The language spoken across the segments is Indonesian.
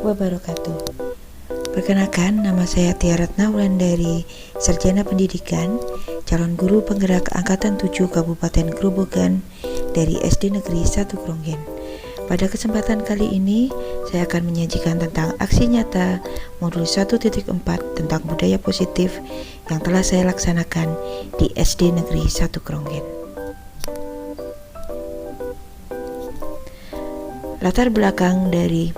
wabarakatuh. Perkenalkan, nama saya Tia Ratna Wulandari, Sarjana Pendidikan, calon guru penggerak Angkatan 7 Kabupaten Grobogan dari SD Negeri 1 Kronggen. Pada kesempatan kali ini, saya akan menyajikan tentang aksi nyata modul 1.4 tentang budaya positif yang telah saya laksanakan di SD Negeri 1 Kronggen. Latar belakang dari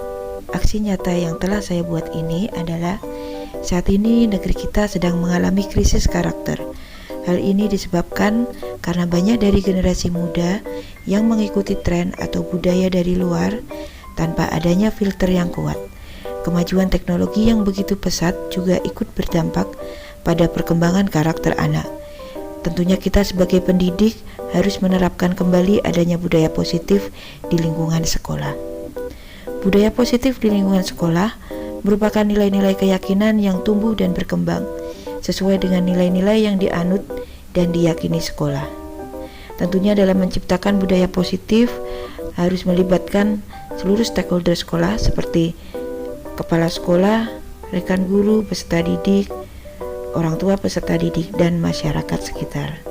aksi nyata yang telah saya buat ini adalah saat ini negeri kita sedang mengalami krisis karakter. Hal ini disebabkan karena banyak dari generasi muda yang mengikuti tren atau budaya dari luar tanpa adanya filter yang kuat. Kemajuan teknologi yang begitu pesat juga ikut berdampak pada perkembangan karakter anak. Tentunya kita sebagai pendidik harus menerapkan kembali adanya budaya positif di lingkungan sekolah. Budaya positif di lingkungan sekolah merupakan nilai-nilai keyakinan yang tumbuh dan berkembang sesuai dengan nilai-nilai yang dianut dan diyakini sekolah. Tentunya dalam menciptakan budaya positif harus melibatkan seluruh stakeholder sekolah seperti kepala sekolah, rekan guru, peserta didik, orang tua peserta didik, dan masyarakat sekitar.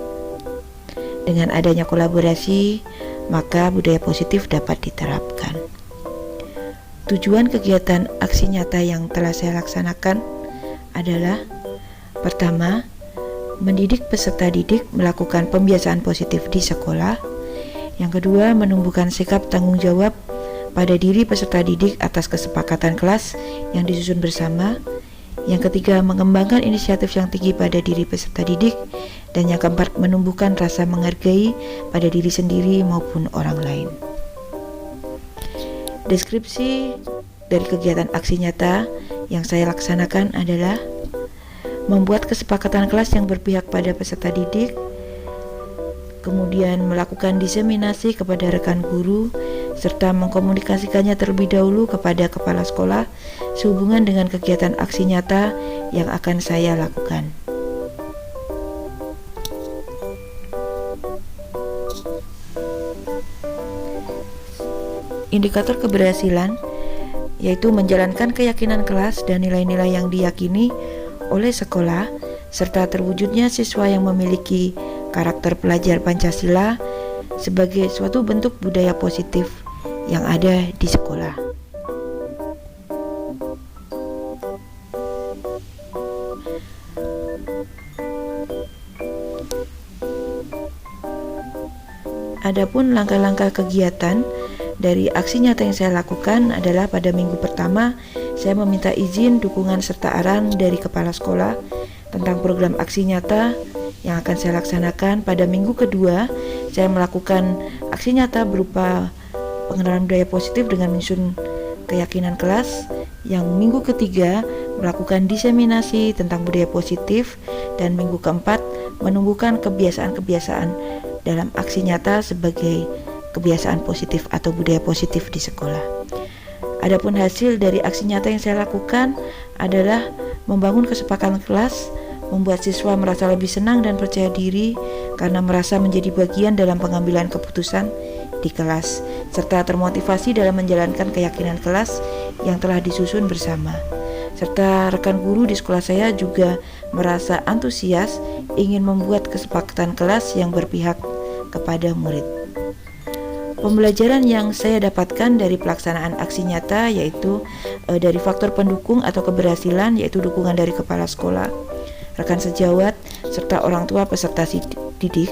Dengan adanya kolaborasi, maka budaya positif dapat diterapkan. Tujuan kegiatan aksi nyata yang telah saya laksanakan adalah: pertama, mendidik peserta didik melakukan pembiasaan positif di sekolah. Yang kedua, menumbuhkan sikap tanggung jawab pada diri peserta didik atas kesepakatan kelas yang disusun bersama. Yang ketiga, mengembangkan inisiatif yang tinggi pada diri peserta didik. Dan yang keempat, menumbuhkan rasa menghargai pada diri sendiri maupun orang lain. Deskripsi dari kegiatan aksi nyata yang saya laksanakan adalah membuat kesepakatan kelas yang berpihak pada peserta didik, kemudian melakukan diseminasi kepada rekan guru, serta mengkomunikasikannya terlebih dahulu kepada kepala sekolah sehubungan dengan kegiatan aksi nyata yang akan saya lakukan. Indikator keberhasilan yaitu menjalankan keyakinan kelas dan nilai-nilai yang diyakini oleh sekolah, serta terwujudnya siswa yang memiliki karakter pelajar Pancasila sebagai suatu bentuk budaya positif yang ada di sekolah. Adapun langkah-langkah kegiatan dari aksi nyata yang saya lakukan adalah pada minggu pertama saya meminta izin, dukungan, serta arahan dari kepala sekolah tentang program aksi nyata yang akan saya laksanakan. Pada minggu kedua saya melakukan aksi nyata berupa pengenalan budaya positif dengan menyusun keyakinan kelas. Yang minggu ketiga melakukan diseminasi tentang budaya positif, dan minggu keempat menumbuhkan kebiasaan-kebiasaan dalam aksi nyata sebagai kebiasaan positif atau budaya positif di sekolah. Adapun hasil dari aksi nyata yang saya lakukan adalah membangun kesepakatan kelas, membuat siswa merasa lebih senang dan percaya diri karena merasa menjadi bagian dalam pengambilan keputusan di kelas, serta termotivasi dalam menjalankan keyakinan kelas yang telah disusun bersama. Serta rekan guru di sekolah saya juga merasa antusias ingin membuat kesepakatan kelas yang berpihak kepada murid. Pembelajaran yang saya dapatkan dari pelaksanaan aksi nyata yaitu dari faktor pendukung atau keberhasilan, yaitu dukungan dari kepala sekolah, rekan sejawat, serta orang tua peserta didik.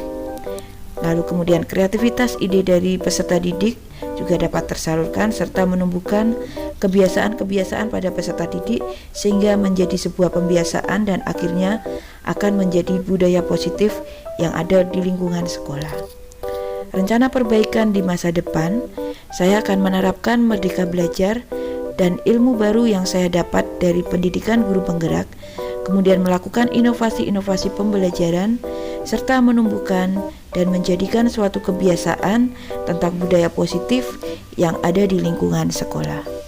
Lalu kemudian kreativitas ide dari peserta didik juga dapat tersalurkan, serta menumbuhkan kebiasaan-kebiasaan pada peserta didik sehingga menjadi sebuah pembiasaan dan akhirnya akan menjadi budaya positif yang ada di lingkungan sekolah. Rencana perbaikan di masa depan, saya akan menerapkan Merdeka Belajar dan ilmu baru yang saya dapat dari pendidikan guru penggerak, kemudian melakukan inovasi-inovasi pembelajaran, serta menumbuhkan dan menjadikan suatu kebiasaan tentang budaya positif yang ada di lingkungan sekolah.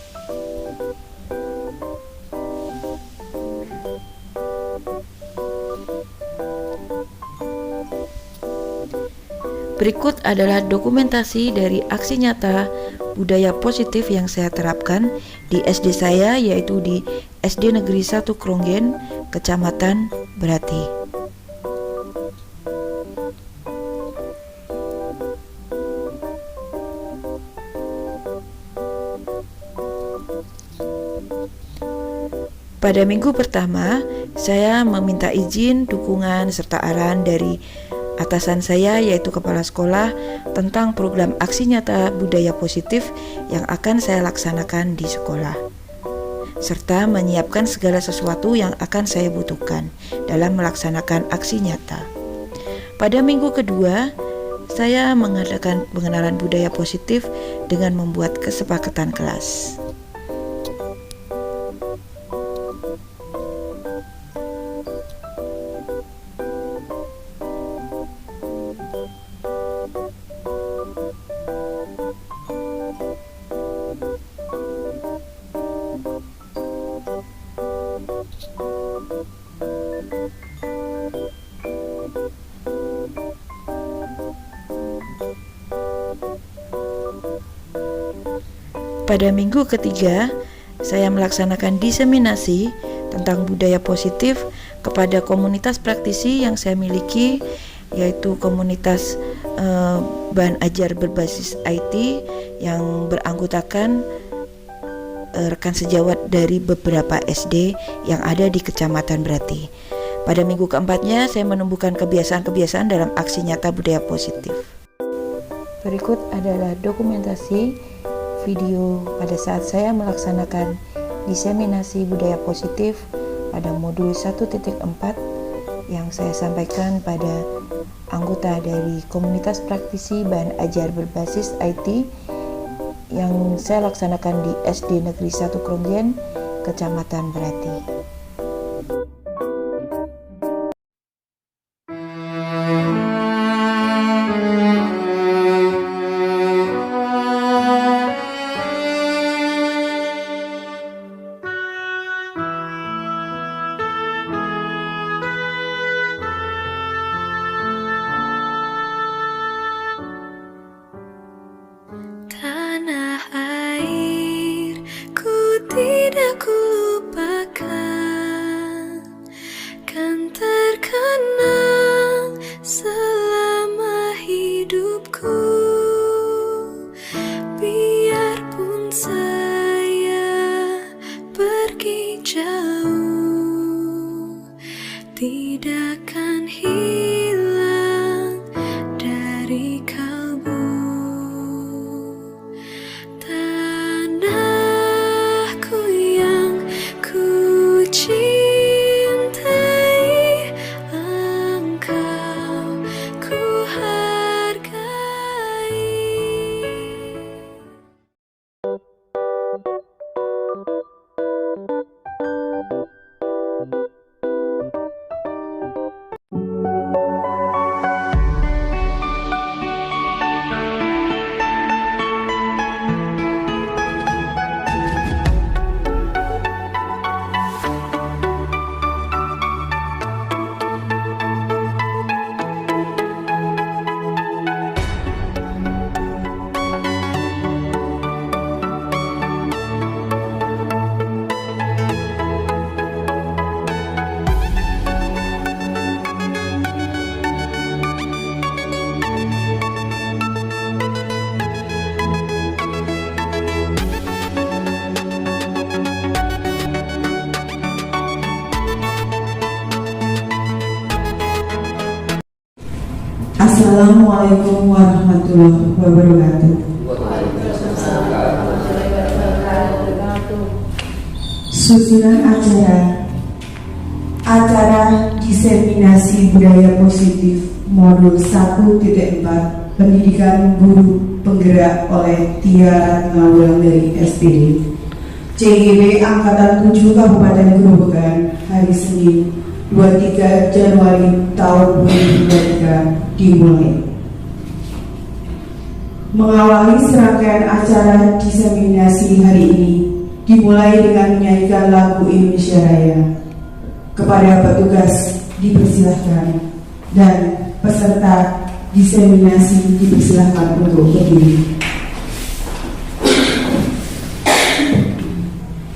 Berikut adalah dokumentasi dari aksi nyata budaya positif yang saya terapkan di SD saya, yaitu di SD Negeri 1 Kronggen, Kecamatan Berati. Pada minggu pertama, saya meminta izin, dukungan, serta arahan dari atasan saya, yaitu kepala sekolah, tentang program aksi nyata budaya positif yang akan saya laksanakan di sekolah, serta menyiapkan segala sesuatu yang akan saya butuhkan dalam melaksanakan aksi nyata. Pada minggu kedua, saya mengadakan pengenalan budaya positif dengan membuat kesepakatan kelas. Pada minggu ketiga, saya melaksanakan diseminasi tentang budaya positif kepada komunitas praktisi yang saya miliki, yaitu komunitas bahan ajar berbasis IT yang beranggotakan rekan sejawat dari beberapa SD yang ada di Kecamatan Berati. Pada minggu keempatnya, saya menumbuhkan kebiasaan-kebiasaan dalam aksi nyata budaya positif. Berikut adalah dokumentasi video pada saat saya melaksanakan diseminasi budaya positif pada modul 1.4 yang saya sampaikan pada anggota dari komunitas praktisi bahan ajar berbasis IT yang saya laksanakan di SD Negeri 1 Kronggen, Kecamatan Berati. Tidak kulupakan, kan terkenang selama hidupku. Biarpun saya pergi jauh, tidak akan hilang dari kalbu. Assalamualaikum warahmatullahi wabarakatuh. Susunan acara diseminasi budaya positif modul 1.4 pendidikan guru penggerak oleh Tia Ratnawulan dari SPD CGB Angkatan 7 Kabupaten Grobogan hari Senin 23 Januari tahun 2023 dimulai. Mengawali serangkaian acara diseminasi hari ini dimulai dengan menyanyikan lagu Indonesia Raya. Kepada petugas dipersilahkan dan peserta diseminasi dipersilahkan untuk berdiri.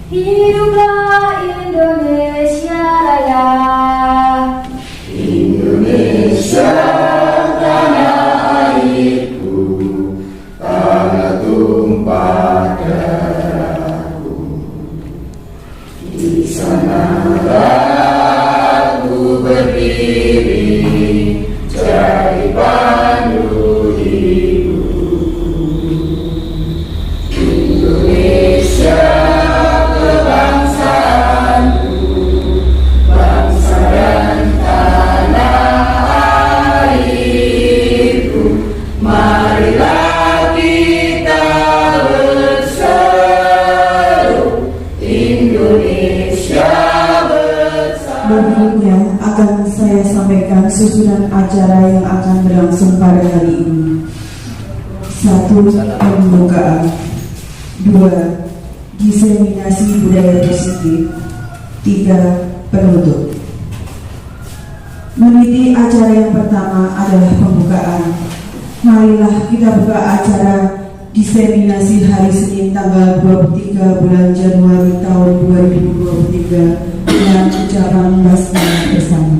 Hiduplah Indonesia Raya. Indonesia tanah airku, tanah tumpah darahku. Di sanalah aku berdiri, jadi pandu hidupku. Indonesia kebangsaanku, bangsa dan tanah airku. Marilah kita berseru, Indonesia bersama. Berikutnya akan saya sampaikan susunan acara yang akan berlangsung pada hari ini. 1. Pembukaan. 2. Diseminasi budaya positif. 3. Penutup. Meniti acara yang pertama adalah pembukaan. Marilah kita buka acara diseminasi hari Senin tanggal 23 bulan Januari tahun 2023 dengan ucapan basmalah bersama.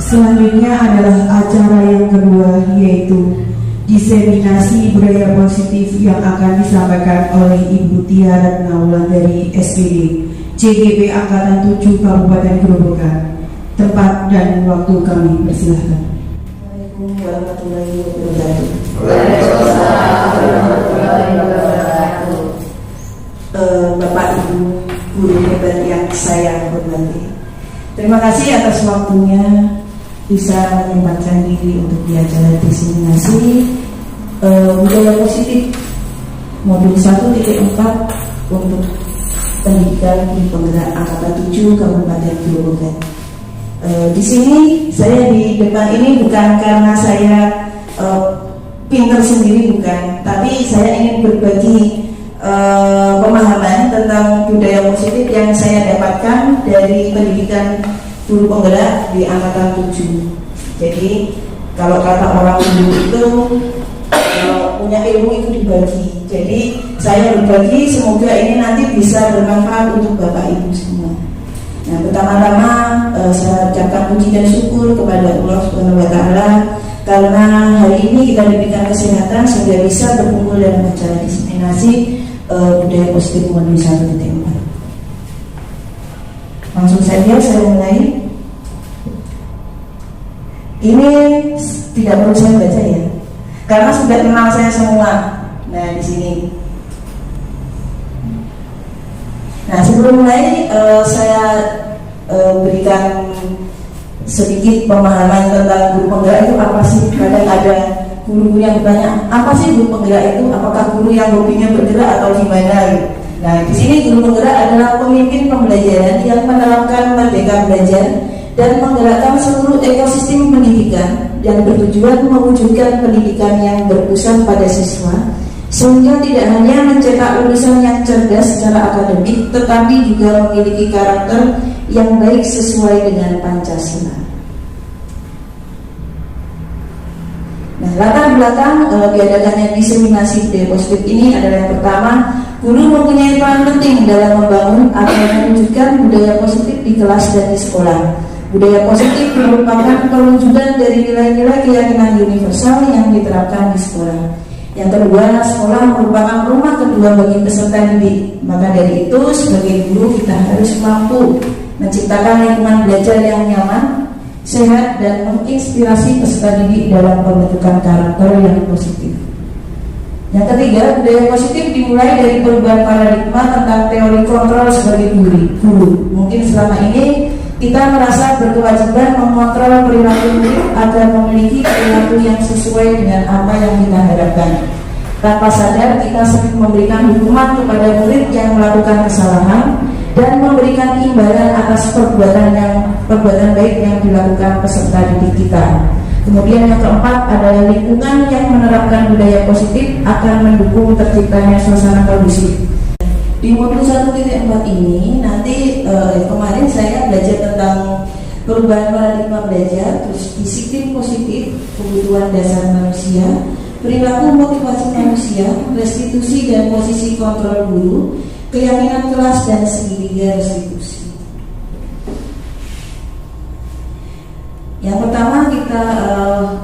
Selanjutnya adalah acara yang kedua, yaitu diseminasi budaya positif yang akan disampaikan oleh Ibu Tia Ratnaulan dari SPD CGP Angkatan 7 Kabupaten Gerobokan. Tempat dan waktu kami persilahkan. Assalamualaikum warahmatullahi wabarakatuh. Bapak Ibu guru hebat yang saya hormati, terima kasih atas waktunya bisa menyempatkan diri untuk di acara diseminasi budaya positif modul 1.4 untuk pendidikan di penggerak Angkatan 7 Kabupaten Gerobokan. Di sini saya di depan ini bukan karena saya pintar sendiri, bukan, tapi saya ingin berbagi pemahaman tentang budaya positif yang saya dapatkan dari pendidikan guru penggerak di Angkatan 7. Jadi kalau kata orang dulu itu kalau punya ilmu itu dibagi. Jadi saya berbagi, semoga ini nanti bisa bermanfaat untuk Bapak Ibu semua. Nah, pertama-tama saya ucapkan puji dan syukur kepada Allah Subhanahu wa Ta'ala karena hari ini kita diberikan kesehatan sehingga bisa berkumpul dalam acara diseminasi budaya positif modul 1.4. Langsung saja saya mulai. Ini tidak perlu saya baca ya, karena sudah kenal saya semua. Nah, di sini. Nah, sebelum mulai saya berikan sedikit pemahaman tentang guru penggerak itu apa sih. Kadang ada guru yang bertanya, apa sih guru penggerak itu? Apakah guru yang hobinya bergerak atau gimana? Nah, di sini guru penggerak adalah pemimpin pembelajaran yang menerapkan merdeka belajar dan menggerakkan seluruh ekosistem pendidikan yang bertujuan mewujudkan pendidikan yang berpusat pada siswa, sehingga tidak hanya mencetak lulusan yang cerdas secara akademik, tetapi juga memiliki karakter yang baik sesuai dengan Pancasila. Nah, latar belakang diadakannya diseminasi budaya positif ini adalah yang pertama, guru mempunyai peran penting dalam membangun atau mewujudkan budaya positif di kelas dan di sekolah. Budaya positif merupakan perwujudan dari nilai-nilai keyakinan universal yang diterapkan di sekolah. Yang kedua, sekolah merupakan rumah kedua bagi peserta didik. Maka dari itu, sebagai guru kita harus mampu menciptakan lingkungan belajar yang nyaman, sehat, dan menginspirasi peserta didik dalam pembentukan karakter yang positif. Yang ketiga, budaya positif dimulai dari perubahan paradigma tentang teori kontrol sebagai guru. Mungkin selama ini kita merasa berkewajiban mengontrol perilaku murid agar memiliki perilaku yang sesuai dengan apa yang kita harapkan. Tanpa sadar kita sering memberikan hukuman kepada murid yang melakukan kesalahan dan memberikan imbalan atas perbuatan baik yang dilakukan peserta didik kita. Kemudian yang keempat adalah lingkungan yang menerapkan budaya positif akan mendukung terciptanya suasana kondusif. Di modul 1.4 ini nanti kemarin saya belajar tentang perubahan paradigma belajar, terus disiplin positif, kebutuhan dasar manusia, perilaku motivasi manusia, restitusi dan posisi kontrol guru, keyakinan kelas, dan segitiga restitusi. Yang pertama kita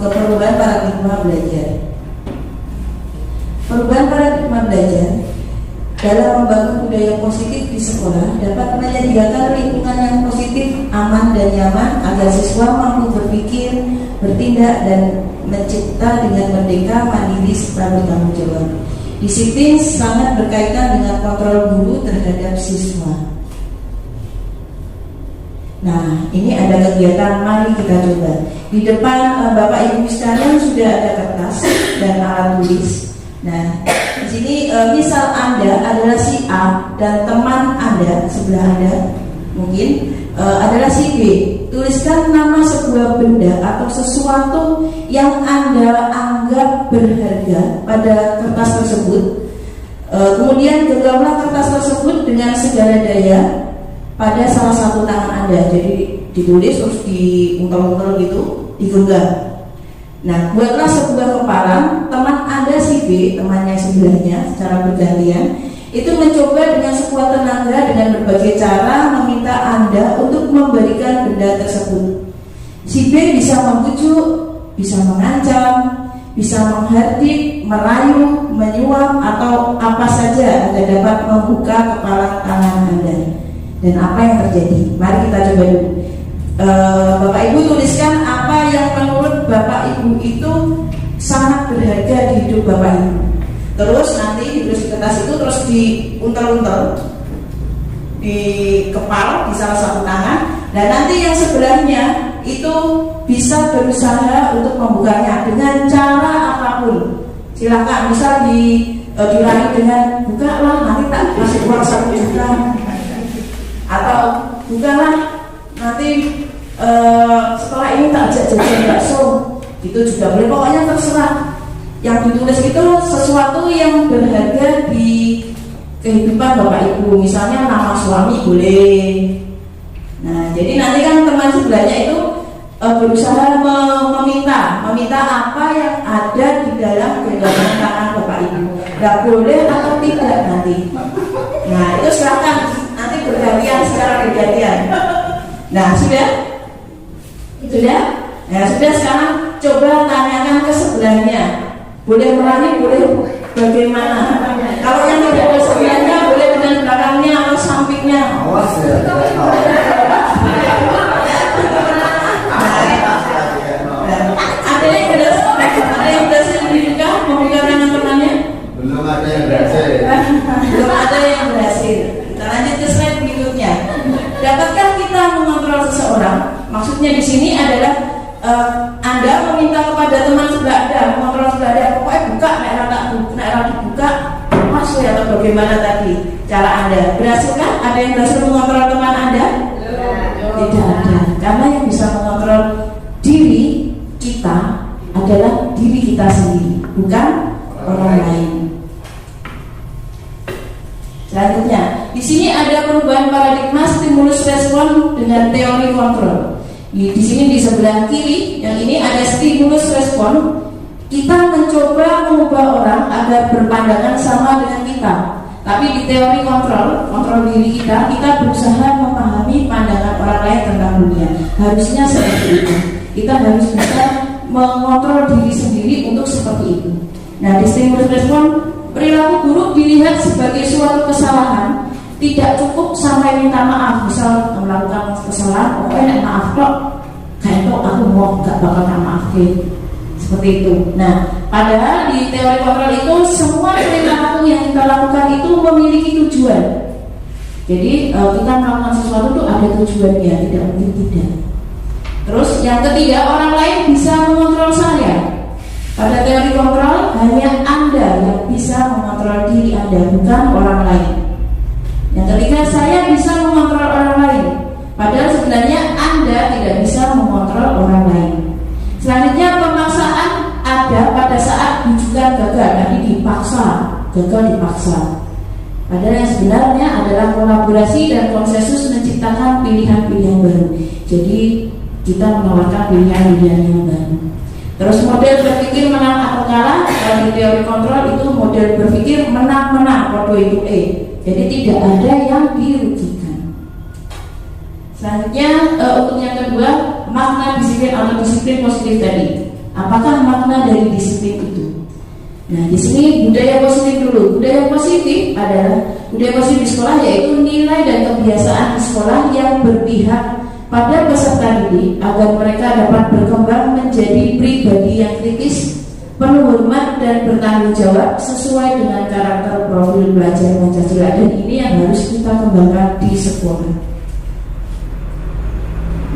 ke perubahan paradigma belajar. Perubahan paradigma belajar dalam membangun budaya positif di sekolah dapat menyediakan lingkungan yang positif, aman dan nyaman agar siswa mampu berpikir, bertindak dan mencipta dengan merdeka, mandiri serta bertanggung jawab. Disiplin sangat berkaitan dengan kontrol guru terhadap siswa. Nah, ini ada kegiatan, mari kita coba. Di depan Bapak Ibu sekalian sudah ada kertas dan alat tulis. Nah, di sini misal Anda adalah si A dan teman Anda sebelah Anda mungkin adalah si B. Tuliskan nama sebuah benda atau sesuatu yang Anda anggap berharga pada kertas tersebut. Kemudian genggamlah kertas tersebut dengan segala daya pada salah satu tangan Anda. Jadi ditulis terus diuntel-untel gitu, digenggam. Nah, buatlah sebuah kepalan. Teman Anda si B, temannya sebelahnya secara bergantian, itu mencoba dengan sekuat tenaga dengan berbagai cara meminta Anda untuk memberikan benda tersebut. Si B bisa membujuk, bisa mengancam, bisa menghardik, merayu, menyuap, atau apa saja agar dapat membuka kepala tangan Anda. Dan apa yang terjadi? Mari kita coba dulu. Bapak Ibu tuliskan apa yang menurut Bapak Ibu itu sangat berharga di hidup Bapak Ibu. Terus nanti ditulis di kertas itu terus diuntel-untel, dikepal di salah satu tangan. Dan nanti yang sebelahnya itu bisa berusaha untuk membukanya dengan cara apapun. Silakan, misal diraih dengan bukalah nanti tak kasih uang 1 juta, atau bukalah nanti setelah ini tak ajak jajan bakso, itu juga boleh. Pokoknya terserah. Yang ditulis itu sesuatu yang berharga di kehidupan Bapak Ibu. Misalnya nama suami boleh. Nah, jadi nanti kan teman sebelahnya itu berusaha meminta apa yang ada di dalam genggaman tangan Bapak Ibu. Gak boleh atau tidak nanti. Nah, itu silakan nanti bergantian secara bergantian. Nah, sudah? Nah, sudah, sekarang coba tanyakan ke sebelahnya. Boleh meraih, boleh bagaimana? Kalau yang tidak ke sebelahnya, boleh dengan belakangnya atau sampingnya. Awas ya. Ada yang berhasil dibuka, membuka tangan temannya? Belum ada yang berhasil. Belum ada yang berhasil. Kita lanjut ke slide berikutnya. Dapatkah kita mengontrol seseorang? Maksudnya di sini adalah Anda meminta kepada teman sebelah Anda, mengontrol sebelah Anda, pokoknya buka, nek dibuka, masuk ya, atau bagaimana tadi cara Anda? Berhasilkah? Ada yang berhasil mengontrol teman Anda? Tidak ada. Karena yang bisa mengontrol diri kita adalah diri kita sendiri, bukan orang lain. Selanjutnya, di sini ada perubahan paradigma stimulus respon dengan teori kontrol. Di sini di sebelah kiri, yang ini ada stimulus respon. Kita mencoba mengubah orang agar berpandangan sama dengan kita. Tapi di teori kontrol diri kita berusaha memahami pandangan orang lain tentang dunia. Harusnya seperti itu. Kita harus bisa mengontrol diri sendiri untuk seperti itu. Nah, di stimulus respon, perilaku buruk dilihat sebagai suatu kesalahan. Tidak cukup sampai minta maaf. Misal melakukan kesalahan, pokoknya maaf kok, kayak itu aku mau gak bakal maafin. Seperti itu. Nah, padahal di teori kontrol itu semua perilaku yang kita lakukan itu memiliki tujuan. Jadi kita melakukan sesuatu itu ada tujuannya, tidak mungkin tidak. Terus yang ketiga, orang lain bisa mengontrol saya. Pada teori kontrol hanya Anda yang bisa mengontrol diri Anda, bukan orang lain. Yang ketiga, saya bisa mengontrol orang lain. Padahal sebenarnya Anda tidak bisa mengontrol orang lain. Selanjutnya, pemaksaan ada pada saat bujukan gagal. Tadi gagal dipaksa. Padahal yang sebenarnya adalah kolaborasi dan konsensus menciptakan pilihan-pilihan baru. Jadi kita menawarkan pilihan-pilihan yang baru. Terus model berpikir menang atau kalah, kalau di teori kontrol itu model berpikir menang-menang, podo itu E. Jadi tidak ada yang dirugikan. Selanjutnya untuk yang kedua, makna disiplin atau disiplin positif tadi. Apakah makna dari disiplin itu? Nah, di sini budaya positif dulu. Budaya positif adalah budaya positif di sekolah, yaitu nilai dan kebiasaan di sekolah yang berpihak pada peserta didik agar mereka dapat berkembang menjadi pribadi yang kritis, penuh hormat dan bertanggung jawab sesuai dengan karakter profil belajar Pancasila. Dan ini yang harus kita kembangkan di sekolah.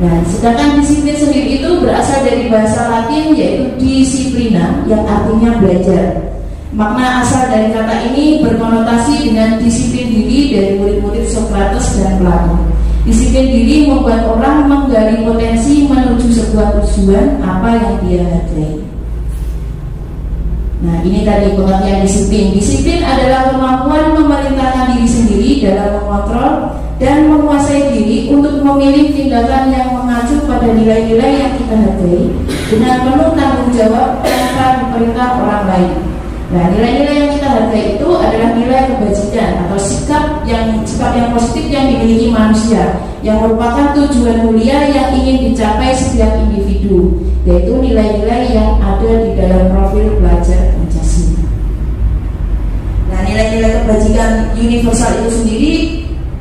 Nah, sedangkan disiplin sendiri itu berasal dari bahasa Latin, yaitu disiplina, yang artinya belajar. Makna asal dari kata ini berkonotasi dengan disiplin diri dari murid-murid Socrates dan Plato. Disiplin diri membuat orang menggali potensi menuju sebuah tujuan apa yang dia hargai. Nah, ini tadi pengertian disiplin. Disiplin adalah kemampuan memerintahkan diri sendiri dalam mengontrol dan menguasai diri untuk memilih tindakan yang mengacu pada nilai-nilai yang kita hargai dengan penuh tanggung jawab tanpa diperintah orang lain. Nah, nilai-nilai yang kita hargai itu adalah nilai kebajikan atau sikap yang positif yang dimiliki manusia, yang merupakan tujuan mulia yang ingin dicapai setiap individu, yaitu nilai-nilai yang ada di dalam profil belajar Pancasila. Nah, nilai-nilai kebajikan universal itu sendiri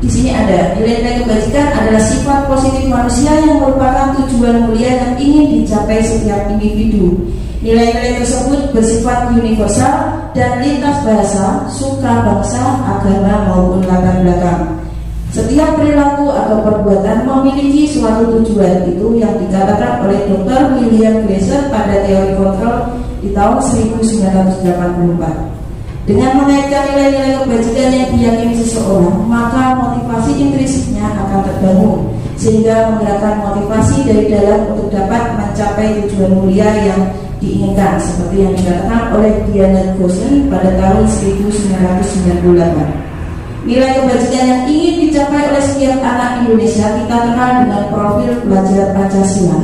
di sini ada. Nilai-nilai kebajikan adalah sifat positif manusia yang merupakan tujuan mulia yang ingin dicapai setiap individu. Nilai-nilai tersebut bersifat universal dan lintas bahasa, suka, bangsa, agama maupun latar belakang. Setiap perilaku atau perbuatan memiliki suatu tujuan, itu yang dikatakan oleh Dr. William Glasser pada teori kontrol di tahun 1984. Dengan mengaitkan nilai-nilai kebajikan yang diyakini seseorang, maka motivasi intrinsiknya akan terbangun, sehingga menggerakkan motivasi dari dalam untuk dapat mencapai tujuan mulia yang diinginkan, seperti yang dikatakan oleh Diana Gosen pada tahun 1998. Nilai kebajikan yang ingin dicapai oleh setiap anak Indonesia kita kenal dengan profil belajar Pancasila.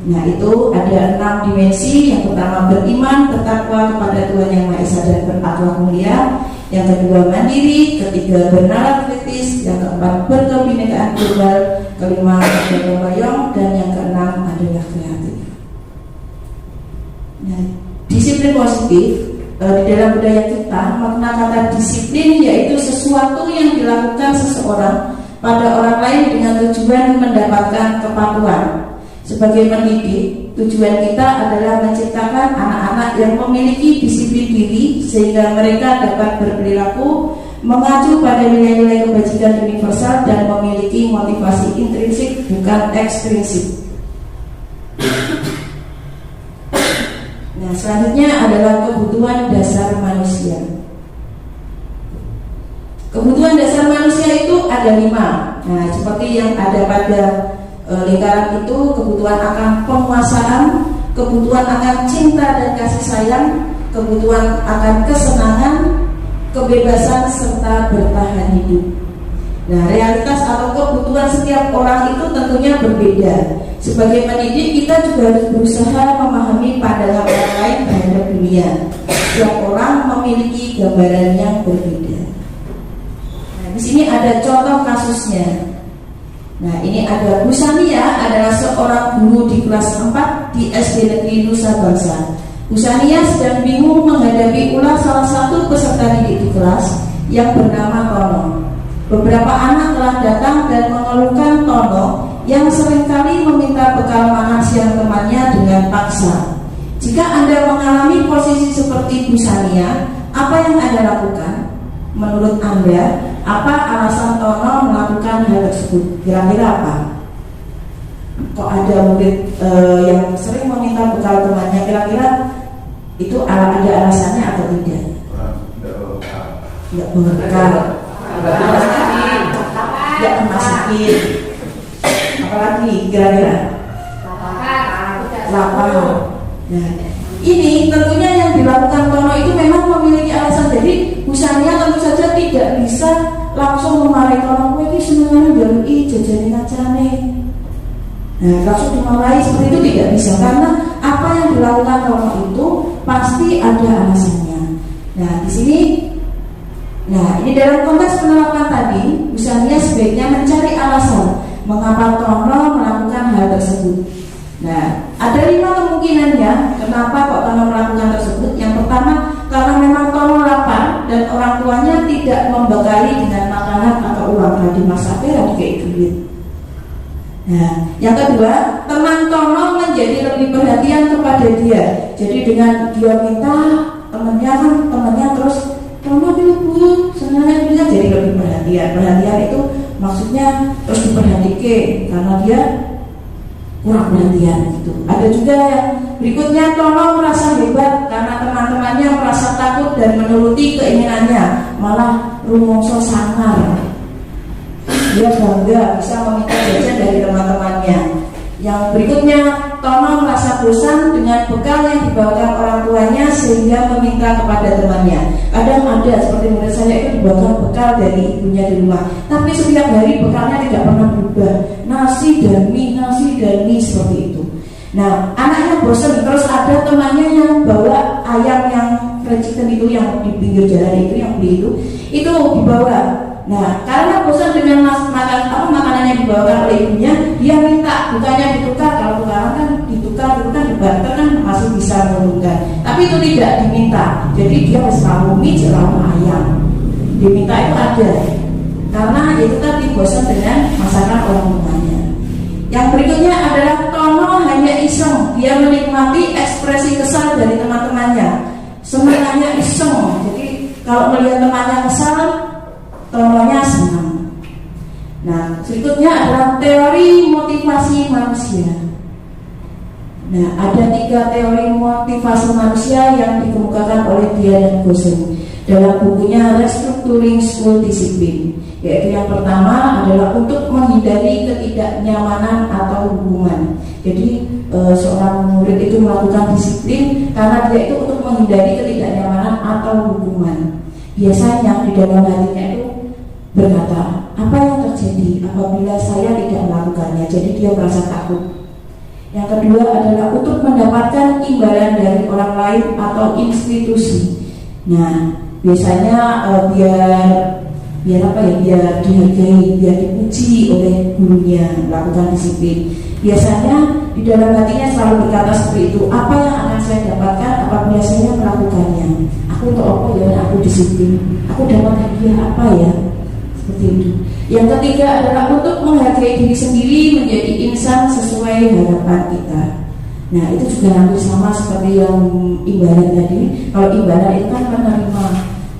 Nah, itu ada 6 dimensi. Yang pertama beriman, bertakwa kepada Tuhan Yang Maha Esa dan berakhlak mulia. Yang kedua mandiri, ketiga bernalar kritis, yang keempat berkebinekaan global, kelima bergotong royong, dan yang keenam adalah kreatif. Nah, disiplin positif di dalam budaya kita, makna kata disiplin yaitu sesuatu yang dilakukan seseorang pada orang lain dengan tujuan mendapatkan kepatuhan. Sebagai pendidik, tujuan kita adalah menciptakan anak-anak yang memiliki disiplin diri sehingga mereka dapat berperilaku mengacu pada nilai-nilai kebajikan universal dan memiliki motivasi intrinsik bukan ekstrinsik. Nah, selanjutnya adalah kebutuhan dasar manusia. Kebutuhan dasar manusia itu ada 5. Nah, seperti yang ada pada lingkaran itu, kebutuhan akan penguasaan, kebutuhan akan cinta dan kasih sayang, kebutuhan akan kesenangan, kebebasan, serta bertahan hidup. Nah, realitas atau kebutuhan setiap orang itu tentunya berbeda. Sebagai pendidik, kita juga harus berusaha memahami pandangan orang lain terhadap dunia. Setiap orang memiliki gambaran yang berbeda. Nah, di sini ada contoh kasusnya. Nah, ini ada Bu Sania, adalah seorang guru di kelas 4 di SD Negeri Nusa Bangsa. Bu Sania sedang bingung menghadapi ulah salah satu peserta didik di kelas yang bernama Tono. Beberapa anak telah datang dan mengeluhkan Tono yang seringkali meminta bekal makan siang temannya dengan paksa. Jika Anda mengalami posisi seperti Bu Sania, apa yang Anda lakukan? Menurut Anda, apa alasan Tono melakukan hal tersebut? Kira-kira apa? Kok ada murid yang sering meminta bekal temannya? Kira-kira itu ada alasannya atau tidak? Tidak berbekal, tidak kena sakit. Apalagi kira-kira? Lapar. Nah, ini tentunya yang dilakukan Tono itu memang memiliki alasan. Jadi Bu Sania tentu saja tidak bisa langsung memarahi Tono. Kowe iki senengane njaluk jajanin kacane. Nah, langsung dimarahi seperti itu tidak bisa, karena apa apa yang dilakukan Tono itu pasti ada alasannya. Nah, di sini, ini dalam konteks penerapan tadi, misalnya sebaiknya mencari alasan mengapa Tono melakukan hal tersebut. Nah, ada 5 kemungkinannya kenapa kok Tono melakukan tersebut. Yang pertama, karena memang Tono lapar dan orang tuanya tidak membekali dengan makanan atau uang. Di masa akhir kayak duit. Nah, yang kedua, teman Tono menjadi lebih perhatian kepada dia. Jadi dengan dia minta, temannya terus Tono bu, senangnya dia jadi lebih perhatian. Perhatian itu maksudnya terus diperhatikan karena dia kurang perhatian gitu. Ada juga yang berikutnya, Tono merasa hebat karena teman-temannya merasa takut dan menuruti keinginannya, malah rumongso sangar. Dia bangga bisa meminta jajan dari teman-temannya. Yang berikutnya, Tono merasa bosan dengan bekal yang dibawakan orang tuanya sehingga meminta kepada temannya. Kadang ada seperti murid saya itu dibawakan bekal dari ibunya di rumah, tapi setiap hari bekalnya tidak pernah berubah, nasi dan mie seperti itu. Nah, anaknya bosan, terus ada temannya yang bawa ayam yang fried chicken itu, yang di pinggir jalan itu, yang beli itu dibawa. Nah, karena bosan dengan makanan yang dibawakan oleh ibunya, dia minta, bukannya ditukar. Kalau tukaran kan ditukar dibarter kan masih bisa menurunkan. Tapi itu tidak diminta. Jadi dia selalu mie, selalu ayam. Diminta itu ada. Karena itu tadi bosan dengan masakan orang tuanya. Yang berikutnya adalah Tono hanya iseng. Dia menikmati ekspresi kesal dari teman-temannya. Semuanya iseng. Jadi kalau melihat temannya kesal, Tononya senang. Nah, berikutnya adalah teori motivasi manusia. Nah, ada 3 teori motivasi manusia yang dikemukakan oleh dia dan Gosen dalam bukunya Restructuring School Discipline. Yaitu yang pertama adalah untuk menghindari ketidaknyamanan atau hukuman. Jadi seorang murid itu melakukan disiplin karena dia itu untuk menghindari ketidaknyamanan atau hukuman. Biasanya di dalam hatinya itu berkata, apa yang terjadi apabila saya tidak melakukannya? Jadi dia merasa takut. Yang kedua adalah untuk mendapatkan imbalan dari orang lain atau institusi. Nah, biasanya biar dihargai, biar dipuji oleh gurunya, melakukan disiplin. Biasanya di dalam hatinya selalu berkata seperti itu, apa yang akan saya dapatkan apabila saya melakukannya? Aku untuk apa ya? Aku disiplin. Aku dapat hadiah apa ya? Seperti itu. Yang ketiga adalah untuk menghargai diri sendiri, menjadi insan sesuai harapan kita. Nah, itu juga hampir sama seperti yang imbalan tadi. Kalau imbalan itu kan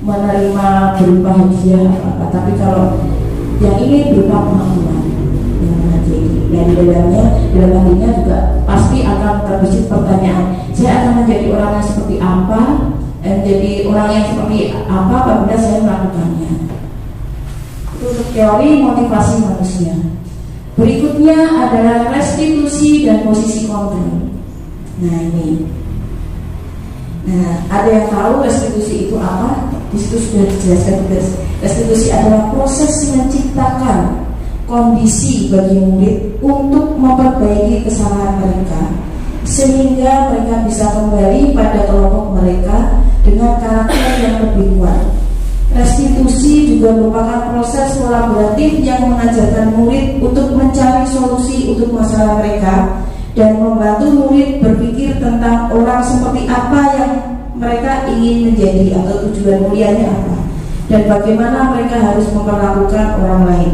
menerima berupa hadiah apa, tapi kalau yang ini berupa pengakuan yang menghargai. Dan dalam hatinya juga pasti akan terbesit pertanyaan, saya akan menjadi orang yang seperti apa, menjadi orang yang seperti apa apabila saya melakukannya. Untuk teori motivasi manusia. Berikutnya adalah restitusi dan posisi kontrol. Nah, ini. Nah, ada yang tahu restitusi itu apa? Di situ sudah dijelaskan juga. Restitusi adalah proses menciptakan kondisi bagi murid untuk memperbaiki kesalahan mereka, sehingga mereka bisa kembali pada kelompok mereka dengan karakter yang lebih kuat. Restitusi juga merupakan proses kolaboratif yang mengajarkan murid untuk mencari solusi untuk masalah mereka dan membantu murid berpikir tentang orang seperti apa yang mereka ingin menjadi atau tujuan mulianya apa, dan bagaimana mereka harus memperlakukan orang lain.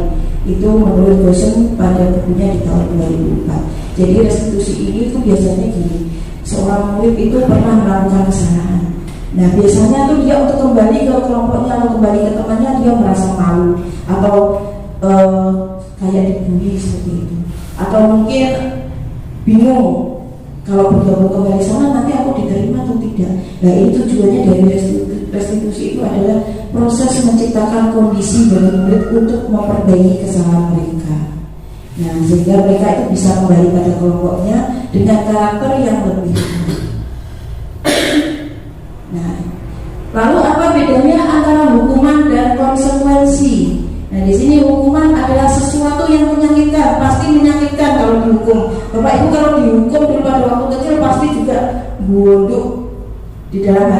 Itu menurut Gosen pada bukunya di tahun 2004. Jadi restitusi ini tuh biasanya gini, seorang murid itu pernah melakukan kesalahan. Nah, biasanya tuh dia untuk kembali ke kelompoknya atau kembali ke temannya, dia merasa malu atau kayak dibully seperti itu, atau mungkin bingung kalau bergabung kembali sana nanti aku diterima atau tidak. Nah, ini tujuannya dari restitusi itu adalah proses menciptakan kondisi bagi murid untuk memperbaiki kesalahan mereka. Nah, sehingga mereka itu bisa kembali pada kelompoknya dengan karakter yang lebih. Nah, lalu apa bedanya antara hukuman dan konsekuensi? Nah, di sini hukuman adalah sesuatu yang menyakitkan, pasti menyakitkan kalau dihukum. Bapak Ibu kalau dihukum dulu pada waktu kecil pasti juga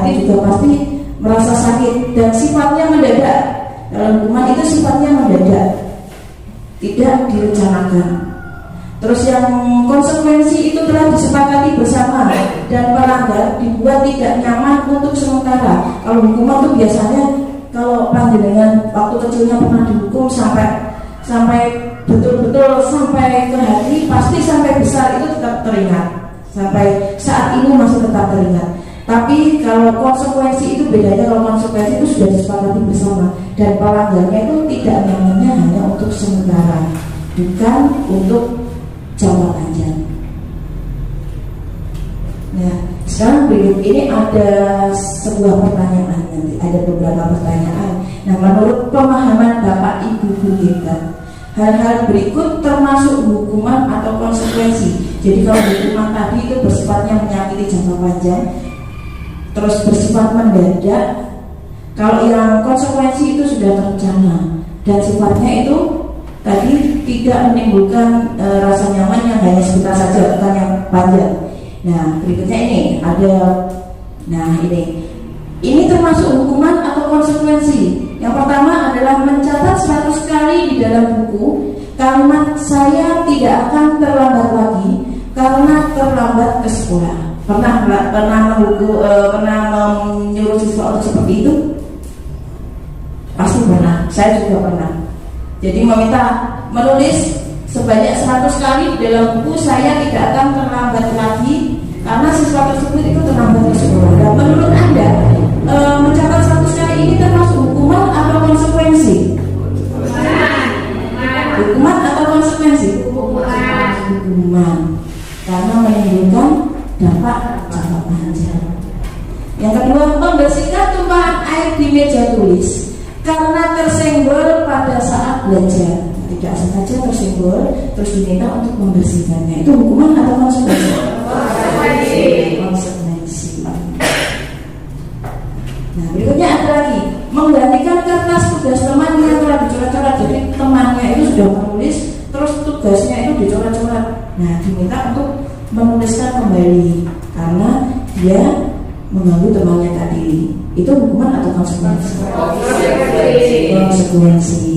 hati juga pasti merasa sakit dan sifatnya mendadak. Dalam hukuman itu sifatnya mendadak, tidak direncanakan. Terus yang konsekuensi itu telah disepakati bersama dan pelanggar dibuat tidak nyaman untuk sementara. Kalau hukuman itu biasanya kalau panjenengan waktu kecilnya pernah dihukum sampai betul-betul sampai ke hati, pasti sampai besar itu tetap teringat. Sampai saat ini masih tetap teringat. Tapi kalau konsekuensi itu bedanya, kalau konsekuensi itu sudah disepakati bersama dan pelanggarnya itu tidak nyamannya hanya untuk sementara, bukan untuk jangka panjang. Nah, sekarang berikut ini ada sebuah pertanyaan, nanti ada beberapa pertanyaan. Nah, menurut pemahaman Bapak Ibu guru kita, hal-hal berikut termasuk hukuman atau konsekuensi. Jadi kalau hukuman tadi itu bersifatnya menyakiti jangka panjang, terus bersifat mendadak. Kalau yang konsekuensi itu sudah terencana dan sifatnya itu tadi tidak menimbulkan rasa nyaman yang hanya sebentar saja, bukan yang panjang. Nah, berikutnya ini ada, nah ini termasuk hukuman atau konsekuensi. Yang pertama adalah mencatat 100 kali di dalam buku kalimat "saya tidak akan terlambat lagi karena terlambat ke sekolah". Pernah menyuruh siswa untuk seperti itu? Pasti pernah, saya juga pernah. Jadi meminta menulis sebanyak 100 kali di dalam buku "saya tidak akan terlambat lagi" karena siswa tersebut itu terlambat ke sekolah. Dan menurut Anda, mencatat 100 kali ini termasuk hukuman atau konsekuensi? Hukuman atau konsekuensi? Hukuman, karena menimbulkan dampak jangka panjang. Yang kedua, membersihkan tumpahan air di meja tulis karena tersenggol pada saat belajar. Tidak sengaja tersenggol, terus diminta untuk membersihkannya. Itu hukuman atau konsekuensi? Konsekuensi. Nah, berikutnya ada lagi, menggantikan kertas tugas teman yang telah dicoret-coret. Jadi temannya itu sudah menulis, terus tugasnya itu dicoret-coret. Nah, diminta untuk menuliskan kembali karena dia mengganggu temannya tadi. Itu hukuman atau konsekuensi? Konsekuensi.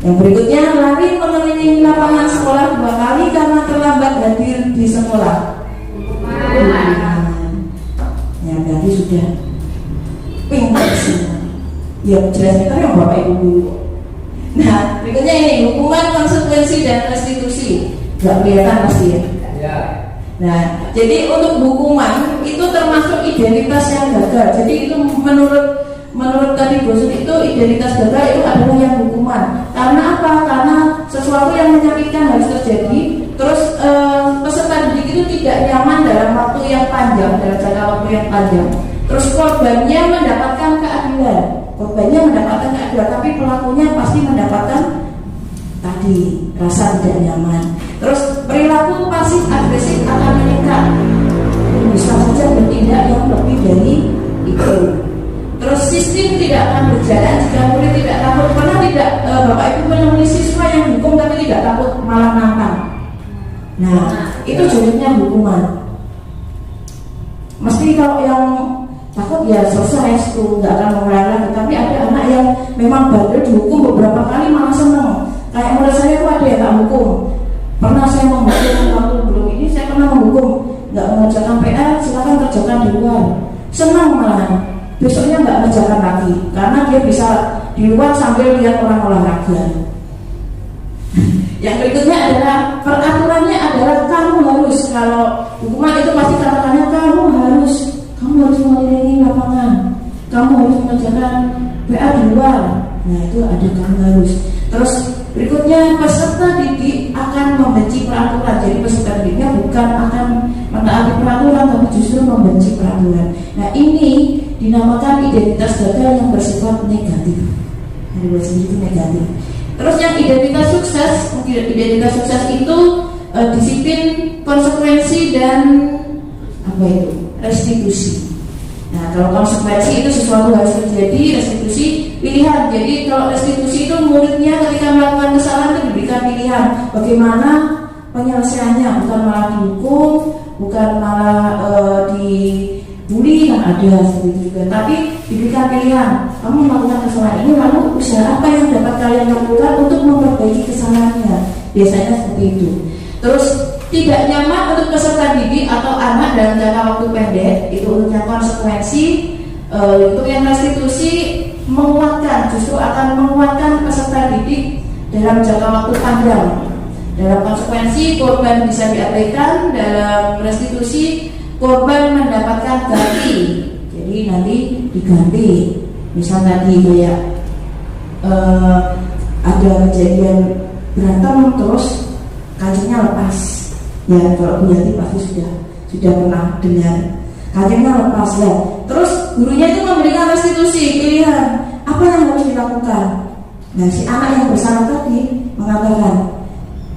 Yang berikutnya, lari mengelilingi lapangan sekolah 2 kali karena terlambat hadir di sekolah. Ya, berarti sudah pintar semua. Ya, jelas pintar yang Bapak Ibu guru. Nah, berikutnya ini hukuman, konsekuensi dan restitusi. Gak kelihatan pasti ya. Nah, jadi untuk hukuman itu termasuk identitas yang gagal. Jadi itu menurut tadi Bosun itu identitas gagal itu adalah yang hukuman. Karena apa? Karena sesuatu yang menyakitkan harus terjadi. Terus peserta didik itu tidak nyaman dalam waktu yang panjang, dalam jangka waktu yang panjang. Terus korbannya mendapatkan keadilan. Tapi pelakunya pasti mendapatkan tadi rasa tidak nyaman. Terus perilaku pasif agresif akan meningkat. Bisa saja bertindak yang lebih dari itu. Terus sistem tidak akan berjalan jika murid tidak takut. Pernah tidak Bapak Ibu menemui siswa yang hukum tapi tidak takut, malah nantang? Nah, itu jadinya hukuman. Mesti kalau yang takut ya selesai itu nggak akan mengulang lagi. Tapi ada anak yang memang bandel dihukum beberapa kali malah seneng. Kayak menurut saya itu ada yang tak hukum. Pernah saya menghukum waktu belum ini, saya pernah menghukum nggak mengerjakan PR, silakan kerjakan di luar. Senang malah. Besoknya nggak mengerjakan lagi karena dia bisa di luar sambil lihat orang olahraga. Yang berikutnya adalah peraturannya adalah kamu harus, kalau hukuman itu pasti katakannya kamu harus mengelilingi lapangan, kamu harus mengerjakan PA di luar. Nah, itu ada kamu harus. Terus berikutnya, peserta didik akan membenci peraturan. Jadi peserta didiknya bukan akan mentaati peraturan, tapi justru membenci peraturan. Nah, ini dinamakan identitas gagal yang bersifat negatif. Dari bahasa itu negatif. Terus yang identitas sukses itu disiplin, konsekuensi dan apa itu? Restitusi. Nah, kalau konsekuensi itu sesuatu harus terjadi, restitusi pilihan. Jadi kalau restitusi itu muridnya ketika melakukan kesalahan itu diberikan pilihan bagaimana penyelesaiannya, bukan malah dihukum, bukan malah bully kan ada seperti itu juga. Tapi diberikan pilihan, kamu melakukan kesalahan ini, lalu usaha apa yang dapat kalian lakukan untuk memperbaiki kesalahannya. Biasanya seperti itu. Terus tidak nyaman untuk peserta didik atau anak dalam jangka waktu pendek, itu untuk yang konsekuensi. Untuk yang restitusi menguatkan, justru akan menguatkan peserta didik dalam jangka waktu panjang. Dalam konsekuensi korban bisa diabaikan, dalam restitusi korban mendapatkan ganti. Jadi nanti diganti. Misal tadi kayak ada kejadian berantem terus kancingnya lepas. Ya kalau Bu Yanti pasti sudah pernah dengar. Kancingnya lepas ya. Terus gurunya itu memberikan restitusi pilihan apa yang harus dilakukan. Nah si anak yang bersalah tadi mengatakan,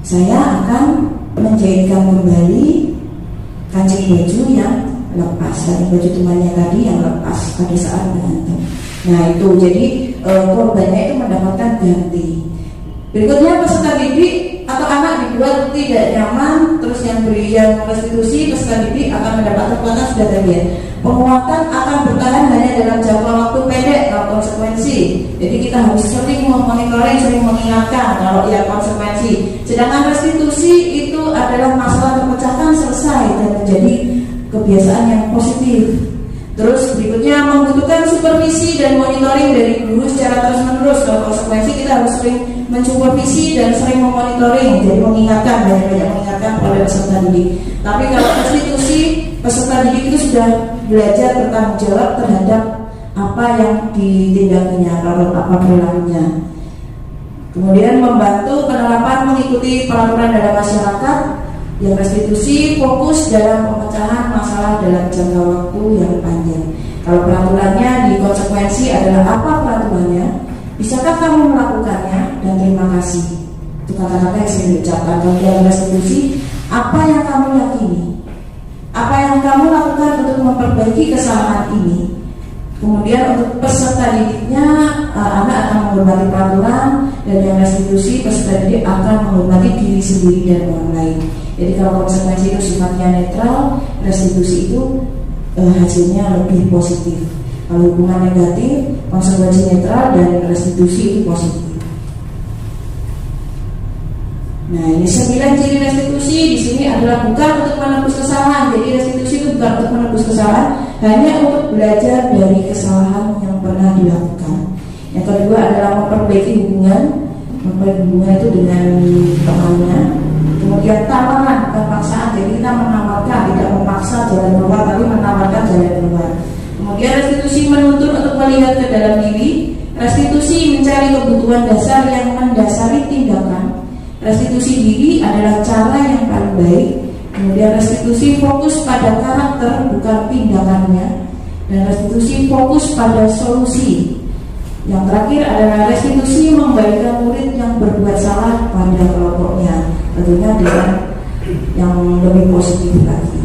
saya akan menjahitkan kembali kancing baju yang lepas, kancing baju temannya tadi yang lepas pada saat berantem. Nah itu jadi korbannya itu mendapatkan ganti. Berikutnya peserta didik atau anak dibuat tidak nyaman, terus yang restitusi peserta didik akan mendapat kekuatan sudah tadi ya. Penguatan akan bertahan hanya dalam jangka waktu pendek kalau konsekuensi. Jadi kita harus sering memonitoring, sering mengingatkan kalau ya konsekuensi. Sedangkan restitusi itu adalah masalah terpecahkan selesai dan menjadi kebiasaan yang positif. Terus berikutnya membutuhkan supervisi dan monitoring dari guru secara terus-menerus. Kalau konsekuensi kita harus sering mensupervisi dan sering memonitoring, jadi mengingatkan, banyak-banyak mengingatkan kepada peserta didik. Tapi kalau restitusi, peserta didik itu sudah belajar bertanggung jawab terhadap apa yang ditindakinya, kalau apa perilakunya. Kemudian membantu penerapan mengikuti peraturan dalam masyarakat. Yang restitusi fokus dalam pemecahan masalah dalam jangka waktu yang panjang. Kalau peraturannya di konsekuensi adalah apa peraturannya, bisakah kamu melakukannya, dan terima kasih. Itu kata-kata yang sering diucapkan. Kalau yang restitusi, apa yang kamu yakini, apa yang kamu lakukan untuk memperbaiki kesalahan ini. Kemudian untuk peserta didiknya, anak akan menghormati peraturan, dan yang restitusi peserta didik akan menghormati diri sendiri dan orang lain. Jadi kalau konsekuensi itu sifatnya netral, restitusi itu hasilnya lebih positif. Kalau hubungan negatif, konsekuensi netral dan restitusi itu positif. Nah ini 9 ciri restitusi di sini adalah bukan untuk menebus kesalahan. Jadi restitusi itu bukan untuk menebus kesalahan, hanya untuk belajar dari kesalahan yang pernah dilakukan. Yang kedua adalah memperbaiki hubungan itu dengan temannya. Kemudian tawaran, bukan paksaan. Jadi kita menawarkan, tidak memaksa jalan keluar, tapi menawarkan jalan keluar. Kemudian restitusi menuntut untuk melihat ke dalam diri. Restitusi mencari kebutuhan dasar yang mendasari tindakan. Restitusi diri adalah cara yang paling baik. Kemudian restitusi fokus pada karakter, bukan tindakannya. Dan restitusi fokus pada solusi. Yang terakhir adalah restitusi membalikan murid yang berbuat salah pada kelompoknya, tentunya dengan yang lebih positif lagi.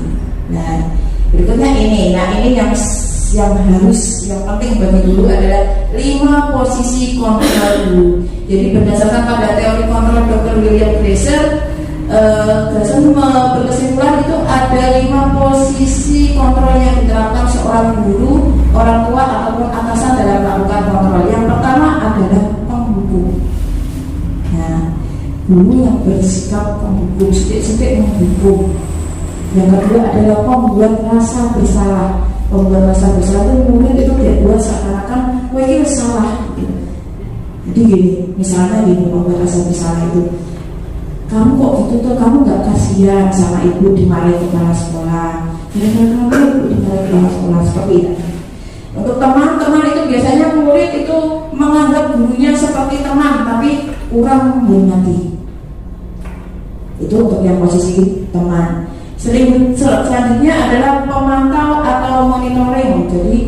Nah, berikutnya ini. Nah, ini yang penting bagi guru adalah 5 posisi kontrol guru. Jadi berdasarkan pada teori kontrol Dr. William Glaser berkesimpulan itu ada 5 posisi kontrol yang diterapkan seorang guru, orang tua ataupun atasan dalam melakukan kontrol. Yang pertama adalah penghukum. Nah, guru yang bersikap penghukum, sedikit menghukum. Yang kedua adalah pembuat rasa bersalah. Pembuat rasa bersalah itu murid itu tidak buat seakan-akan wah ini salah. Jadi gini, misalnya gini, pembuat rasa bersalah itu, kamu kok gitu tuh, kamu nggak kasihan sama ibu dimarahi kepala sekolah, kamu ibu dimarahi kepala sekolah, seperti itu. Untuk teman-teman itu biasanya murid itu menganggap gurunya seperti teman, tapi kurang menghormati. Itu untuk yang posisi teman. Selanjutnya adalah pemantau atau monitoring. Jadi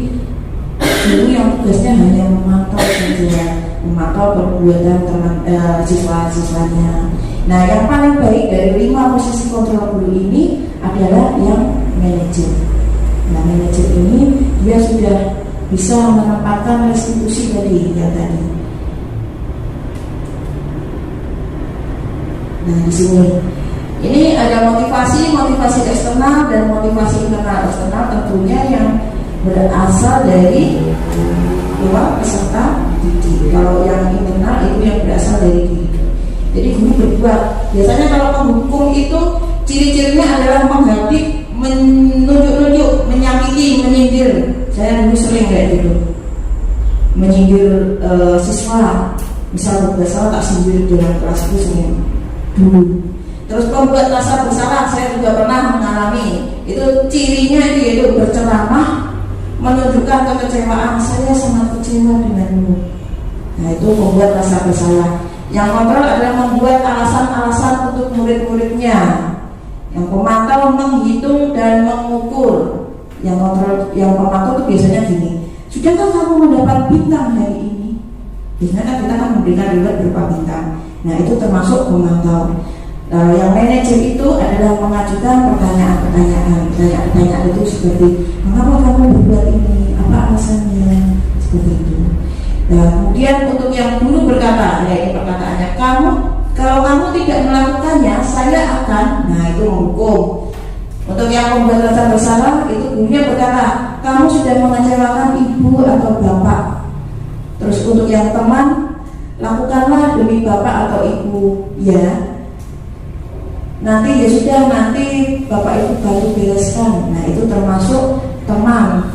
guru yang tugasnya hanya memantau saja, memantau perbuatan teman siswa-siswanya. Nah, yang paling baik dari 5 posisi kontrol guru ini adalah yang manajer. Nah, manajer ini dia sudah bisa menempatkan restitusi tadi yang tadi. Nah, di sini Ini ada motivasi eksternal dan motivasi internal. Eksternal tentunya yang berasal dari dua peserta didik. Kalau yang internal itu yang berasal dari diri. Jadi guru berbuat. Biasanya kalau penghukum itu ciri-cirinya adalah menghadik, menunjuk-nunjuk, menyakiti, menyindir. Saya dulu sering kayak gitu, menyindir siswa. Misal bersalah tak sindir dalam kelas itu sering dulu. Terus pembuat rasa bersalah saya juga pernah mengalami. Itu cirinya itu yaitu berceramah, menunjukkan kekecewaan. Saya sangat kecewa denganmu. Nah itu pembuat rasa bersalah. Yang kontrol adalah membuat alasan-alasan untuk murid-muridnya. Yang pemantau menghitung dan mengukur. Yang kontrol, yang pemantau itu biasanya gini. Sudahkah kamu mendapat bintang hari ini? Biasanya kan kita akan memberikan reward berupa bintang. Nah itu termasuk pemantau. Yang manajer itu adalah mengajukan pertanyaan-pertanyaan. Pertanyaan itu seperti mengapa kamu berbuat ini? Apa alasannya? Seperti itu. Nah, kemudian untuk yang dulu berkata, ya ini perkataannya, kalau kamu tidak melakukannya, saya akan. Nah itu menghukum. Untuk yang membuat rasa bersalah itu gurunya berkata, kamu sudah mengecewakan ibu atau bapak. Terus untuk yang teman, lakukanlah demi bapak atau ibu, ya. Nanti ya sudah, nanti bapak itu baru bereskan. Nah itu termasuk teman.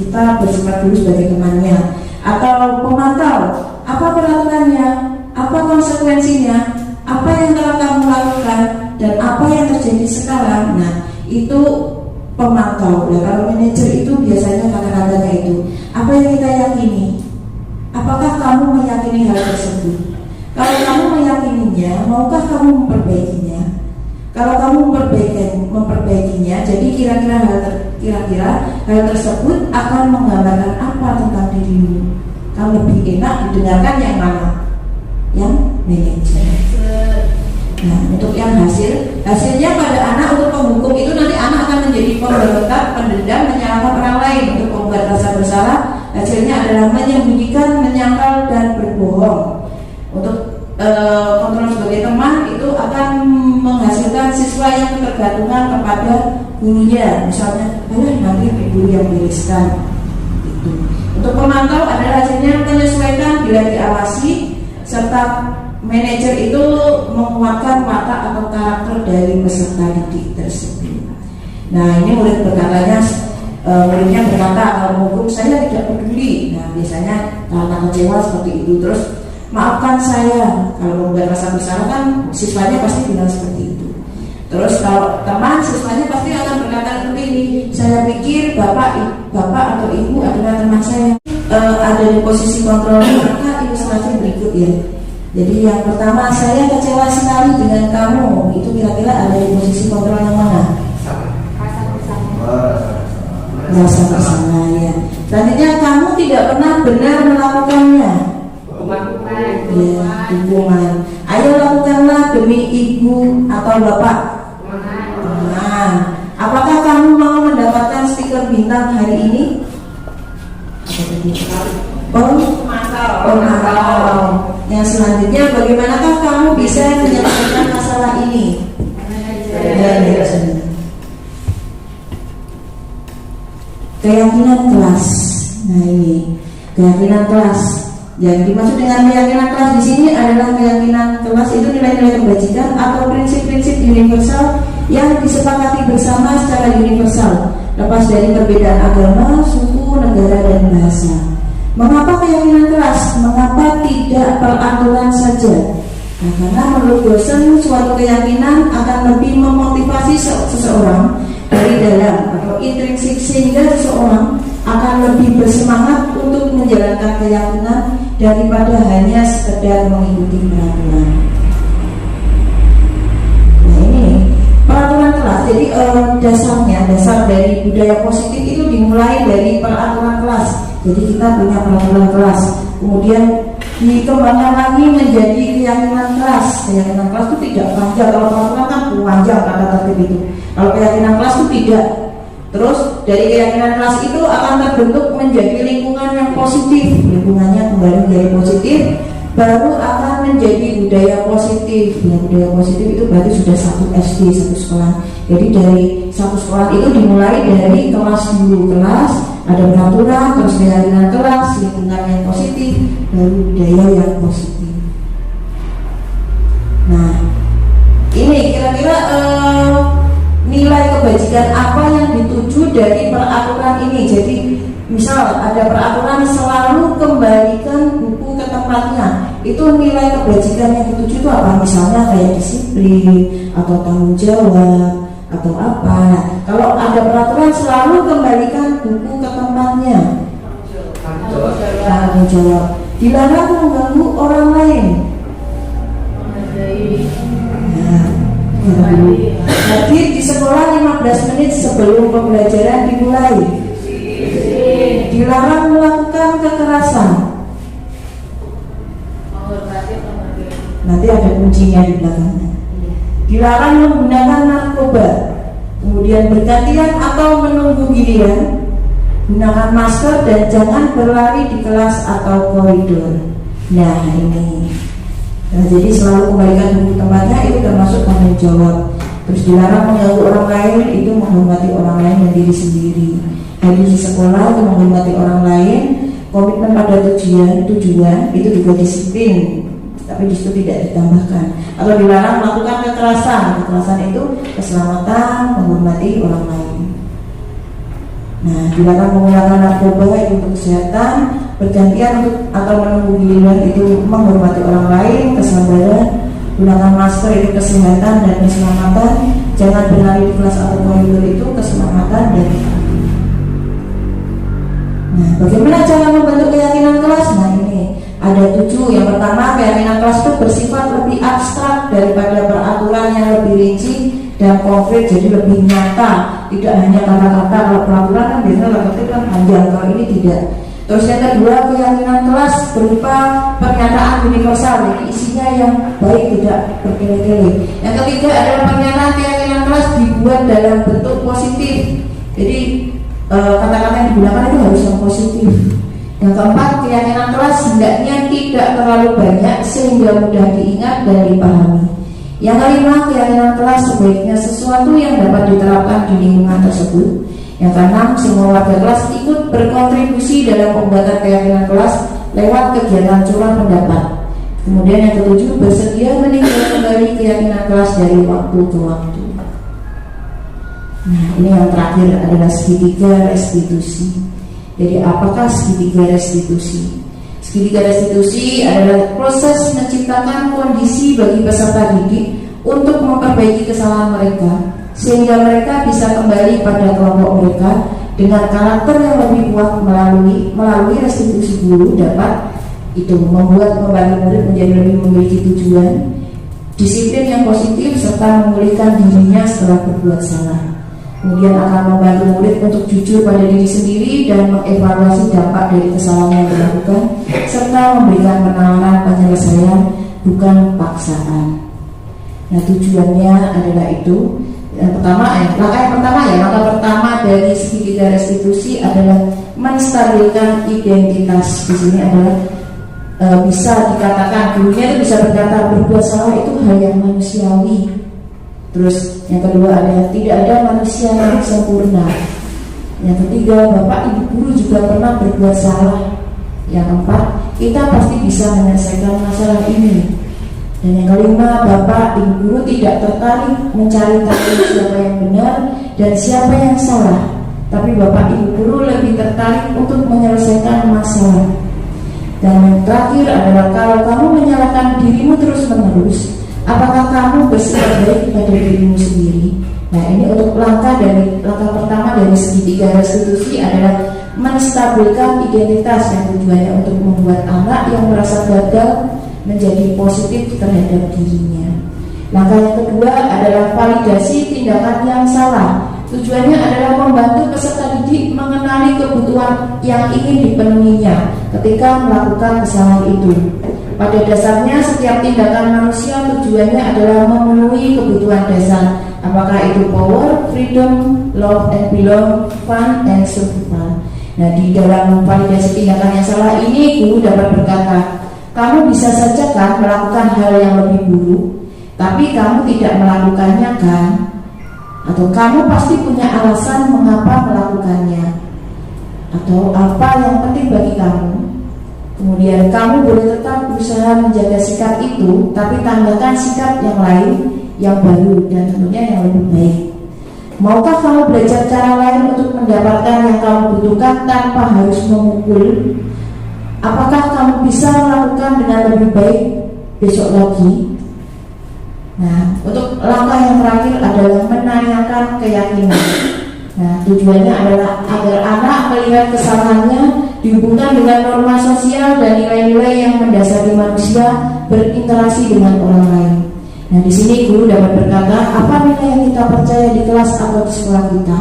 Kita bersifat dulu sebagai temannya. Atau pemantau, apa peraturannya, apa konsekuensinya, apa yang telah kamu lakukan, dan apa yang terjadi sekarang. Nah itu pemantau. Nah kalau manajer itu biasanya kata-katanya itu, apa yang kita yakini, apakah kamu meyakini hal tersebut? Kalau kamu meyakininya, maukah kamu memperbaikinya? Kalau kamu memperbaikinya, jadi kira-kira hal tersebut akan menggambarkan apa tentang dirimu? Kalau lebih enak didengarkan yang mana? Yang manajer. Nah, untuk yang hasilnya pada anak untuk penghukum itu nanti anak akan menjadi pemberontak, pendendam, menyalahkan orang lain. Untuk membuat rasa bersalah, hasilnya adalah menyembunyikan, menyangkal, dan berbohong. Untuk kontrol sebagai teman itu akan menghasilkan siswa yang ketergantungan kepada gurunya. Misalnya, nanti guru yang bereskan. Itu. Untuk pemantau adalah hasilnya menyesuaikan bila diawasi, serta manajer itu menguatkan watak atau karakter dari peserta didik tersebut. Nah ini muridnya berkata, kalau hukum saya tidak peduli. Nah biasanya karena kecewa seperti itu. Terus maafkan saya. Kalau membuat rasa bersalah kan siswanya pasti bilang seperti itu. Terus kalau teman, siswanya pasti akan berkata seperti ini, saya pikir bapak atau ibu adalah teman saya. Ada di posisi kontrol, maka ilustrasi berikut ya. Jadi yang pertama, saya kecewa sekali dengan kamu. Itu kira-kira ada di posisi kontrol yang mana? Rasa bersalah ya. Selanjutnya, kamu tidak pernah benar melakukannya. Ya, hubungan. Ayo lakukanlah demi ibu atau bapak. Nah, apakah kamu mau mendapatkan stiker bintang hari ini? Pemantau. Yang selanjutnya, bagaimanakah kamu bisa menyelesaikan masalah ini? Keyakinan kelas. Nah ini keyakinan kelas. Yang dimaksud dengan keyakinan kelas di sini adalah keyakinan kelas itu nilai-nilai kebajikan atau prinsip-prinsip universal yang disepakati bersama secara universal, lepas dari perbedaan agama, suku, negara, dan bahasa. Mengapa keyakinan kelas? Mengapa tidak peraturan saja? Nah, karena menurut dosen suatu keyakinan akan lebih memotivasi seseorang dari dalam atau intrinsik, sehingga seseorang akan lebih bersemangat untuk menjalankan keyakinan daripada hanya sekedar mengikuti peraturan. Nah ini peraturan kelas. Jadi dasar dari budaya positif itu dimulai dari peraturan kelas. Jadi kita punya peraturan kelas, kemudian dikembangkan lagi menjadi keyakinan kelas. Keyakinan kelas itu tidak panjang. Kalau peraturan kan panjang kata tertib itu. Kalau keyakinan kelas itu tidak. Terus dari keyakinan kelas itu akan terbentuk menjadi lingkungan yang positif. Lingkungannya kembali menjadi positif. baru akan menjadi budaya positif. Ya, budaya positif itu berarti sudah satu SD, satu sekolah. Jadi dari satu sekolah itu dimulai dari kelas dulu, kelas ada peraturan, terus keyakinan kelas, lingkungan yang positif, baru budaya yang positif. Nah, ini kira-kira nilai kebajikan apa yang dituju dari peraturan ini. Jadi misal ada peraturan selalu kembalikan buku ke tempatnya, itu nilai kebajikan yang dituju itu apa? Misalnya kayak disiplin atau tanggung jawab atau apa. Nah, kalau ada peraturan selalu kembalikan buku ke tempatnya, tanggung jawab. Dilarang mengganggu orang lain. Hadir di sekolah 15 menit sebelum pembelajaran dimulai. Dilarang melakukan kekerasan. Nanti ada kuncinya di belakangnya. Dilarang menggunakan narkoba. Kemudian bergantian atau menunggu giliran. Gunakan masker dan jangan berlari di kelas atau koridor. Nah ini. Nah, jadi selalu kembalikan buku tempatnya itu termasuk tanggung jawab. Terus dilarang mengganggu orang lain, itu menghormati orang lain dan diri sendiri. Hadir di sekolah itu menghormati orang lain. Komitmen pada tujuan itu juga disiplin, tapi disitu tidak ditambahkan. Atau dilarang melakukan kekerasan. Kekerasan itu keselamatan, menghormati orang lain. Nah, dilarang menggunakan narkoba itu untuk kesehatan. Bergantian untuk atau menunggu giliran itu menghormati orang lain, kesabaran. Gunakan masker itu kesehatan dan keselamatan. Jangan berlari di kelas atau koridor itu keselamatan dan. Nah, bagaimana cara membentuk keyakinan kelas? Nah ini ada 7. Yang pertama, keyakinan kelas itu bersifat lebih abstrak daripada peraturan yang lebih rinci dan konkret, jadi lebih nyata. Tidak hanya kata-kata. Kalau peraturan kan biasanya relatif kan panjang, kalau ini tidak. Terus yang kedua, keyakinan kelas berupa pernyataan universal, jadi isinya yang baik, tidak bertele-tele. Yang ketiga adalah pernyataan keyakinan kelas dibuat dalam bentuk positif, jadi kata-kata yang digunakan itu harus yang positif. Yang keempat, keyakinan kelas hendaknya tidak terlalu banyak sehingga mudah diingat dan dipahami. Yang kelima, keyakinan kelas sebaiknya sesuatu yang dapat diterapkan di lingkungan tersebut. Yang keenam, semua warga kelas ikut berkontribusi dalam pembuatan keyakinan kelas lewat kegiatan curah pendapat. Kemudian yang ketujuh, bersedia meninjau kembali keyakinan kelas dari waktu ke waktu. Nah, ini yang terakhir adalah segitiga restitusi. Jadi apakah segitiga restitusi? Segitiga restitusi adalah proses menciptakan kondisi bagi peserta didik untuk memperbaiki kesalahan mereka, sehingga mereka bisa kembali pada kelompok mereka dengan karakter yang lebih kuat. Melalui restitusi guru dapat itu membuat membantu murid menjadi lebih memiliki tujuan, disiplin yang positif, serta memulihkan dirinya setelah berbuat salah. Kemudian akan membantu murid untuk jujur pada diri sendiri dan mengevaluasi dampak dari kesalahan yang dilakukan, serta memberikan penawaran penyelesaian, bukan paksaan. Nah, tujuannya adalah itu. Yang pertama, langkah pertama dari segitiga restitusi adalah menstabilkan identitas. Di sini adalah bisa dikatakan, gurunya itu bisa berkata berbuat salah itu hal yang manusiawi. Terus yang kedua adalah tidak ada manusia yang sempurna. Yang ketiga, bapak ibu guru juga pernah berbuat salah. Yang keempat, kita pasti bisa menyelesaikan masalah ini. Dan yang kelima, bapak ibu guru tidak tertarik mencari tahu siapa yang benar dan siapa yang salah, tapi bapak ibu guru lebih tertarik untuk menyelesaikan masalah. Dan yang terakhir adalah, kalau kamu menyalahkan dirimu terus-menerus, apakah kamu bersikap baik pada dirimu sendiri? Nah, ini untuk langkah pertama dari segitiga restitusi adalah menstabilkan identitas, yang tujuannya untuk membuat anak yang merasa gagal menjadi positif terhadap dirinya. Langkah yang kedua adalah validasi tindakan yang salah. Tujuannya adalah membantu peserta didik mengenali kebutuhan yang ingin dipenuhinya ketika melakukan kesalahan itu. Pada dasarnya, setiap tindakan manusia tujuannya adalah memenuhi kebutuhan dasar, apakah itu power, freedom, love and belong, fun and survival. Nah, di dalam validasi tindakan yang salah ini, guru dapat berkata, Kamu bisa saja kan melakukan hal yang lebih buruk, tapi kamu tidak melakukannya kan? Atau kamu pasti punya alasan mengapa melakukannya, atau apa yang penting bagi kamu. Kemudian kamu boleh tetap berusaha menjaga sikap itu, tapi tambahkan sikap yang lain, yang baru, dan tentunya yang lebih baik. Maukah kamu belajar cara lain untuk mendapatkan yang kamu butuhkan tanpa harus memukul? Apakah kamu bisa melakukan dengan lebih baik besok lagi? Nah, untuk langkah yang terakhir adalah menanyakan keyakinan. Nah, tujuannya adalah agar anak melihat kesalahannya dihubungkan dengan norma sosial dan nilai-nilai yang mendasari manusia berinteraksi dengan orang lain. Nah, di sini guru dapat berkata, apa nilai yang kita percaya di kelas atau di sekolah kita,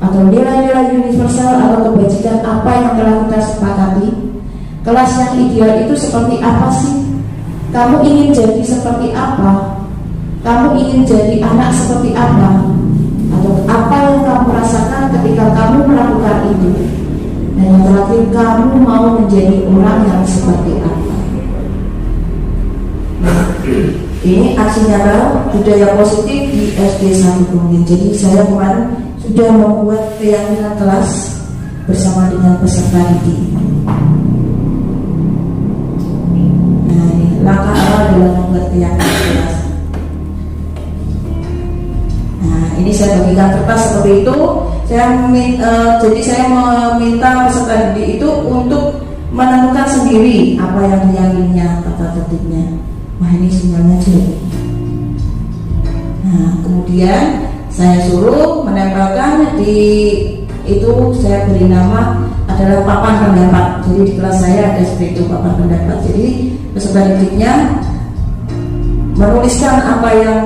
atau nilai-nilai universal atau kebajikan apa yang telah kita sepakati. Kelas yang ideal itu seperti apa sih? Kamu ingin jadi seperti apa? Kamu ingin jadi anak seperti apa? Atau apa yang kamu rasakan ketika kamu melakukan itu? Dan yang terakhir, kamu mau menjadi orang yang seperti apa? Ini aksi nyata budaya positif di SD Satu Bungin. Jadi saya kemarin sudah membuat keyakinan kelas bersama dengan peserta didik. Nah, ini langkah awal dalam membuat keyakinan kelas. Nah, ini saya bagikan kertas seperti itu. Jadi saya meminta peserta didik itu untuk menentukan sendiri apa yang diyakininya, kata tertibnya. Wah, ini sinyalnya jelek. Nah, kemudian saya suruh menempelkan di itu, saya beri nama adalah papan pendapat. Jadi di kelas saya ada seperti itu, papan pendapat. Jadi peserta didiknya menuliskan apa yang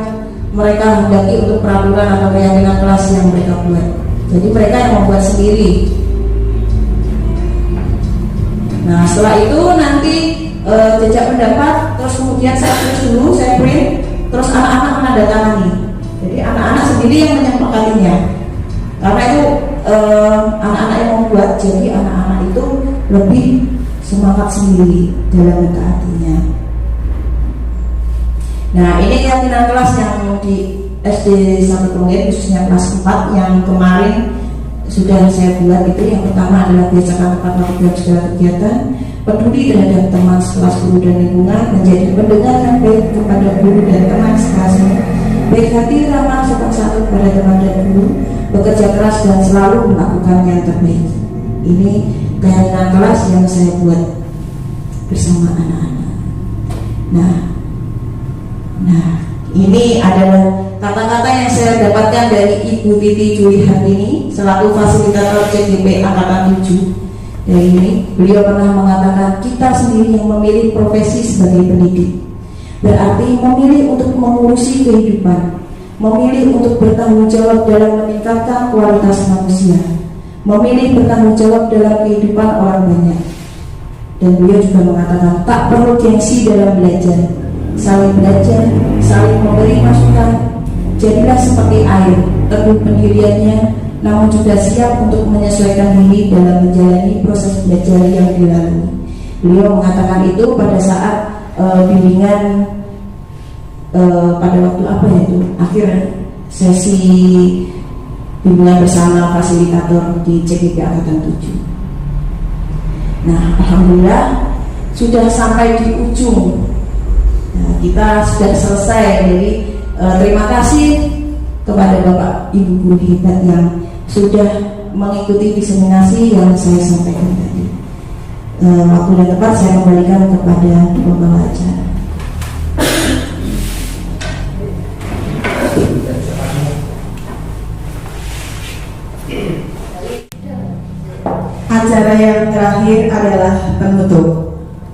mereka hendaki untuk peraturan atau keyakinan kelas yang mereka buat. Jadi mereka yang membuat sendiri. Nah, setelah itu nanti jejak pendapat, terus kemudian saya tulis dulu, saya print, terus anak-anak menandatangani. Jadi anak-anak sendiri yang menyepakatinya. Karena itu anak-anak yang membuat, jadi anak-anak itu lebih semangat sendiri dalam mentaatinya. Nah, ini keyakinan kelas yang di SD Satu Bungin, khususnya kelas 4 yang kemarin sudah saya buat itu. Yang pertama adalah biasakan tepat waktu dalam segala kegiatan, peduli terhadap teman sekelas, guru dan lingkungan, menjadi pendengar yang baik kepada guru dan teman sekelasnya, baik hati, ramah, sopan santun kepada teman dan guru, bekerja keras dan selalu melakukan yang terbaik. Ini keyakinan kelas yang saya buat bersama anak-anak. Nah, ini adalah kata-kata yang saya dapatkan dari Ibu Titi Juli Hartini selaku fasilitator CGP Angkatan 7. Dari ini, beliau pernah mengatakan, kita sendiri yang memilih profesi sebagai pendidik. Berarti memilih untuk mengurusi kehidupan, memilih untuk bertanggung jawab dalam meningkatkan kualitas manusia, memilih bertanggung jawab dalam kehidupan orang banyak. Dan beliau juga mengatakan, tak perlu gengsi dalam belajar, saling belajar, saling memberi masukan. Jadilah seperti air, teguh pendiriannya, namun juga siap untuk menyesuaikan diri dalam menjalani proses belajar yang dilalui. Beliau mengatakan itu pada saat bimbingan pada waktu apa ya itu, akhir sesi bimbingan bersama fasilitator di CGP Angkatan 7. Nah, alhamdulillah sudah sampai di ujung. Nah, kita sudah selesai. Jadi terima kasih kepada Bapak Ibu guru hebat yang sudah mengikuti diseminasi yang saya sampaikan tadi. Waktu dan tempat saya kembalikan kepada pembawa acara. Acara yang terakhir adalah penutup.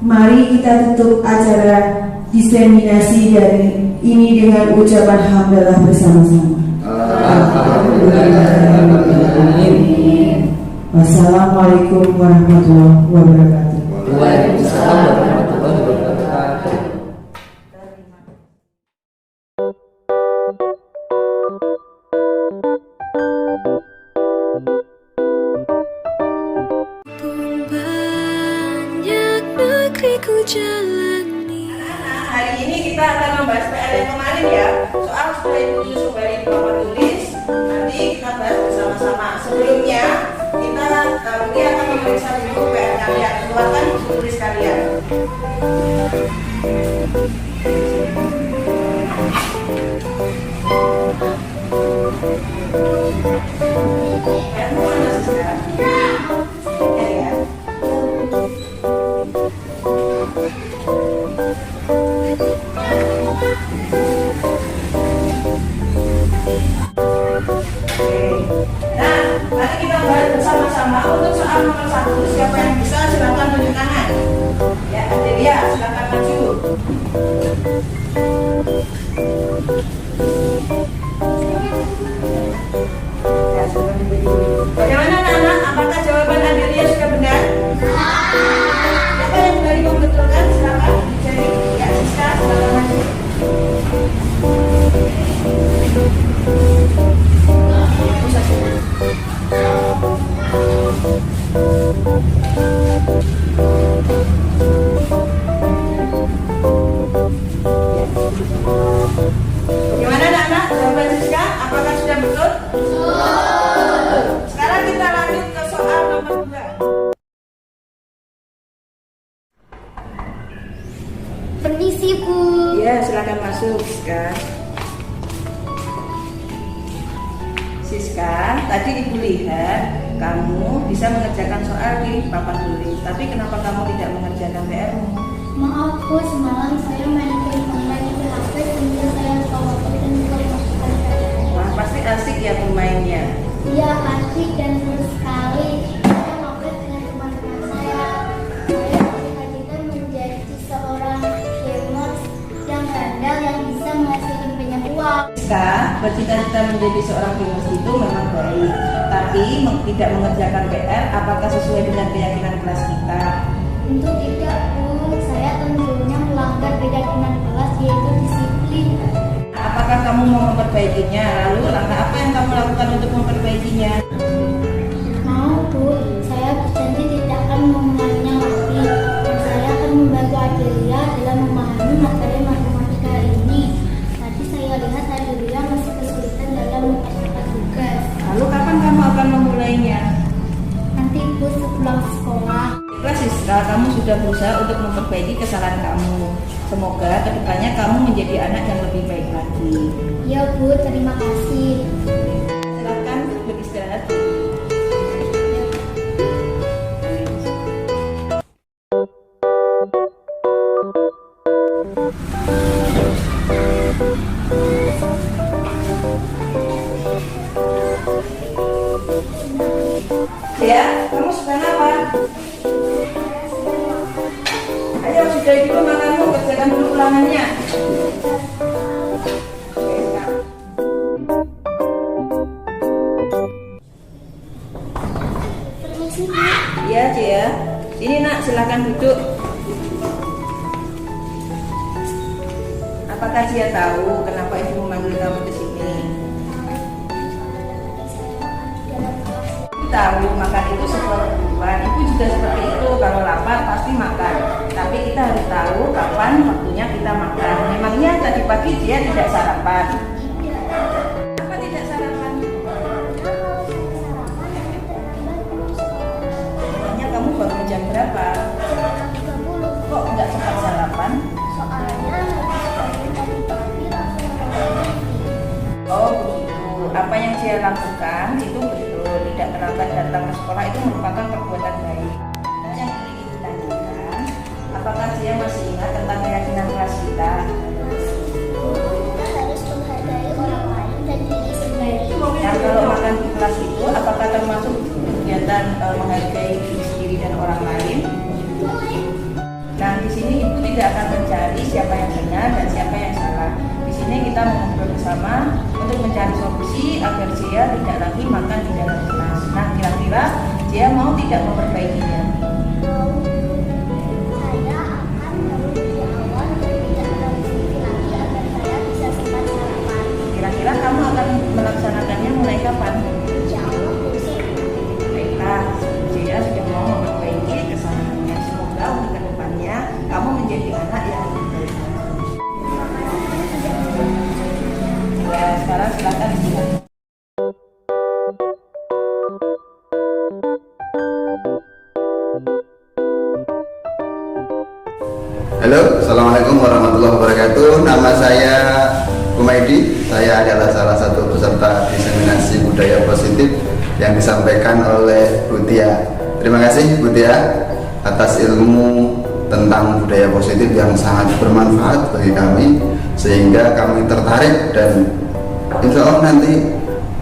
Mari kita tutup acara diseminasi dari ini dengan ucapan hamdalah bersama-sama. Wassalamualaikum warahmatullahi wabarakatuh. Waalaikumsalam warahmatullahi wabarakatuh. Pun banyak negeri ku jalan. hari ini kita akan membahas PR yang kemarin ya. Soal sudah Ibu sembari di papan tulis. Nanti kita bahas bersama-sama. Sebelumnya kita akan memeriksa dulu PR kalian. Keluarkan buku tulis kalian. PR mana Siska? Ya. Nah, mari kita bahas bersama-sama untuk soal nomor 1. Siapa yang bisa silakan tunjuk tangan. Ya, Adelia, silakan maju. Ya, silakan diberi. Bagaimana anak-anak? Apakah jawaban Adelia sudah benar? Siapa yang berani membetulkan? Silakan dicari. Ya, Siska, silakan maju. Bagaimana anak-anak? Jawaban Siska, apakah sudah betul? Betul. Sekarang kita lanjut ke soal nomor 2. Permisi, Bu. Ya, silakan masuk, Siska. Siska, tadi Ibu lihat kamu bisa mengerjakan soal di papan tulis, tapi kenapa kamu tidak mengerjakan PR-mu? Maaf, Bu. Semalam saya main game online di HP sehingga saya lupa waktu dan juga memasukkan PR. Wah, pasti asik ya bermainnya. Iya, asik dan seru sekali. Saya ngobrol dengan teman-teman saya. Saya dihadirkan menjadi seorang gamer yang handal yang bisa menghasilkan banyak uang. Siska, bercita-cita menjadi seorang gamer itu memang baik, tapi tidak mengerjakan PR apakah sesuai dengan keyakinan kelas kita? Tentu tidak, Bu. Saya tentunya melanggar keyakinan kelas yaitu disiplin. Apakah kamu mau memperbaikinya? Lalu langkah apa yang kamu lakukan untuk memperbaikinya? Mau, Bu. Saya berjanji tidak akan mengulangnya lagi. Dan saya akan membantu Adelia dalam memahami materi matematika ini. Tadi saya lihat Adelia masih kesulitan dalam mengerjakan tugas. Lalu kapan kamu akan memulainya? Nanti, Bu, sepulang sekolah. Baiklah Siska, kamu sudah berusaha untuk memperbaiki kesalahan kamu. Semoga kedepannya kamu menjadi anak yang lebih baik lagi. Ya, Bu. Terima kasih. Silakan beristirahat. Ya, kamu sedang apa? Ayo sudah dulu makanmu, kerjakan dulu ulangannya. Permisi, Bu. Iya, Ci ya. Ini Nak, silakan duduk. Apakah Cia tahu kenapa Ibu memanggil kamu ke sini? Tahu makan itu sebuah kebutuhan. Ibu juga seperti itu. Kalau lapar pasti makan. Tapi kita harus tahu kapan waktunya kita makan. Memangnya tadi pagi dia tidak sarapan? Apa tidak sarapan? Memangnya kamu bangun jam berapa? Kok nggak cepat sarapan? Oh begitu. Apa yang dia lakukan itu betul. Tidak terlambat datang ke sekolah itu merupakan perbuatan baik. Nah, yang ingin Ibu tanyakan, apakah dia masih ingat tentang keyakinan kelas kita? Kita harus menghargai orang lain dan diri sendiri. Nah, kalau makan di kelas itu, apakah termasuk kegiatan menghargai diri sendiri dan orang lain? Nah, di sini Ibu tidak akan mencari siapa yang benar dan siapa yang salah. Di sini kita mengobrol bersama untuk mencari solusi agar dia tidak lagi makan di dalam kelas. Nah, kira-kira dia mau tidak memperbaikinya? Saya akan dari awal dan tidak berhenti lagi agar saya bisa sempat sarapan. Kira-kira kamu akan melaksanakannya mulai kapan? Insya Allah besok. Baiklah, dia sudah mau memperbaiki kesalahannya. Semoga untuk kedepannya kamu menjadi anak yang lebih baik. Assalamualaikum warahmatullahi wabarakatuh. Nama saya Kumaidi. Saya adalah salah satu peserta diseminasi budaya positif yang disampaikan oleh Bu Tia. Terima kasih Bu Tia atas ilmu tentang budaya positif yang sangat bermanfaat bagi kami, sehingga kami tertarik dan insya Allah nanti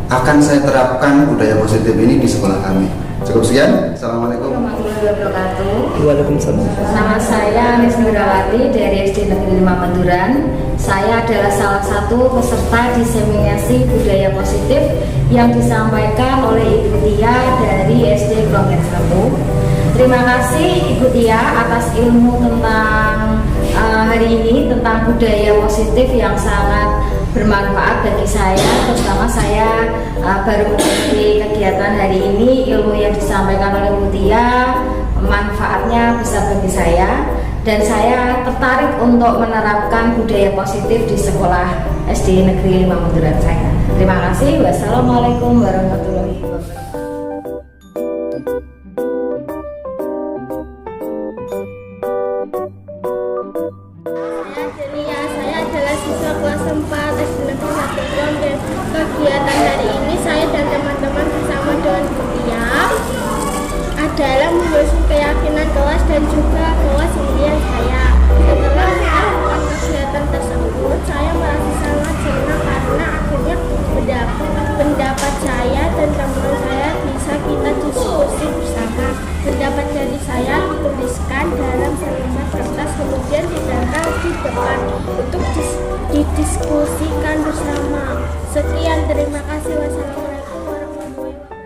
akan saya terapkan budaya positif ini di sekolah kami. Cukup sekian. Assalamualaikum warahmatullahi wabarakatuh. Waalaikumsalam. Nama saya Nis Nurawati dari SD Negeri 5 Manduran. Saya adalah salah satu peserta diseminasi budaya positif yang disampaikan oleh Ibu Tia dari SD Klongen 1. Terima kasih Ibu Tia atas ilmu tentang hari ini tentang budaya positif yang sangat bermanfaat bagi saya, terutama saya baru mengikuti kegiatan hari ini. Ilmu yang disampaikan oleh Bu Tia manfaatnya besar bagi saya, dan saya tertarik untuk menerapkan budaya positif di sekolah SD Negeri 5 Manduran saya. Terima kasih. Wassalamualaikum warahmatullahi wabarakatuh. Saya adalah siswa kelas 4 SD Negeri 1 Klongen. Kegiatan hari ini saya dan teman-teman bersama dengan Bu Tia adalah mengusung keyakinan kelas dan juga kelas impian saya. Setelah melakukan kegiatan tersebut, saya merasa sangat senang karena akhirnya pendapat saya dan teman saya bisa kita diskusi bersama. Pendapat dari saya dituliskan dalam selembar kertas, kemudian ditempel di depan untuk didiskusikan bersama. Sekian, terima kasih. Wassalamualaikum warahmatullahi wabarakatuh.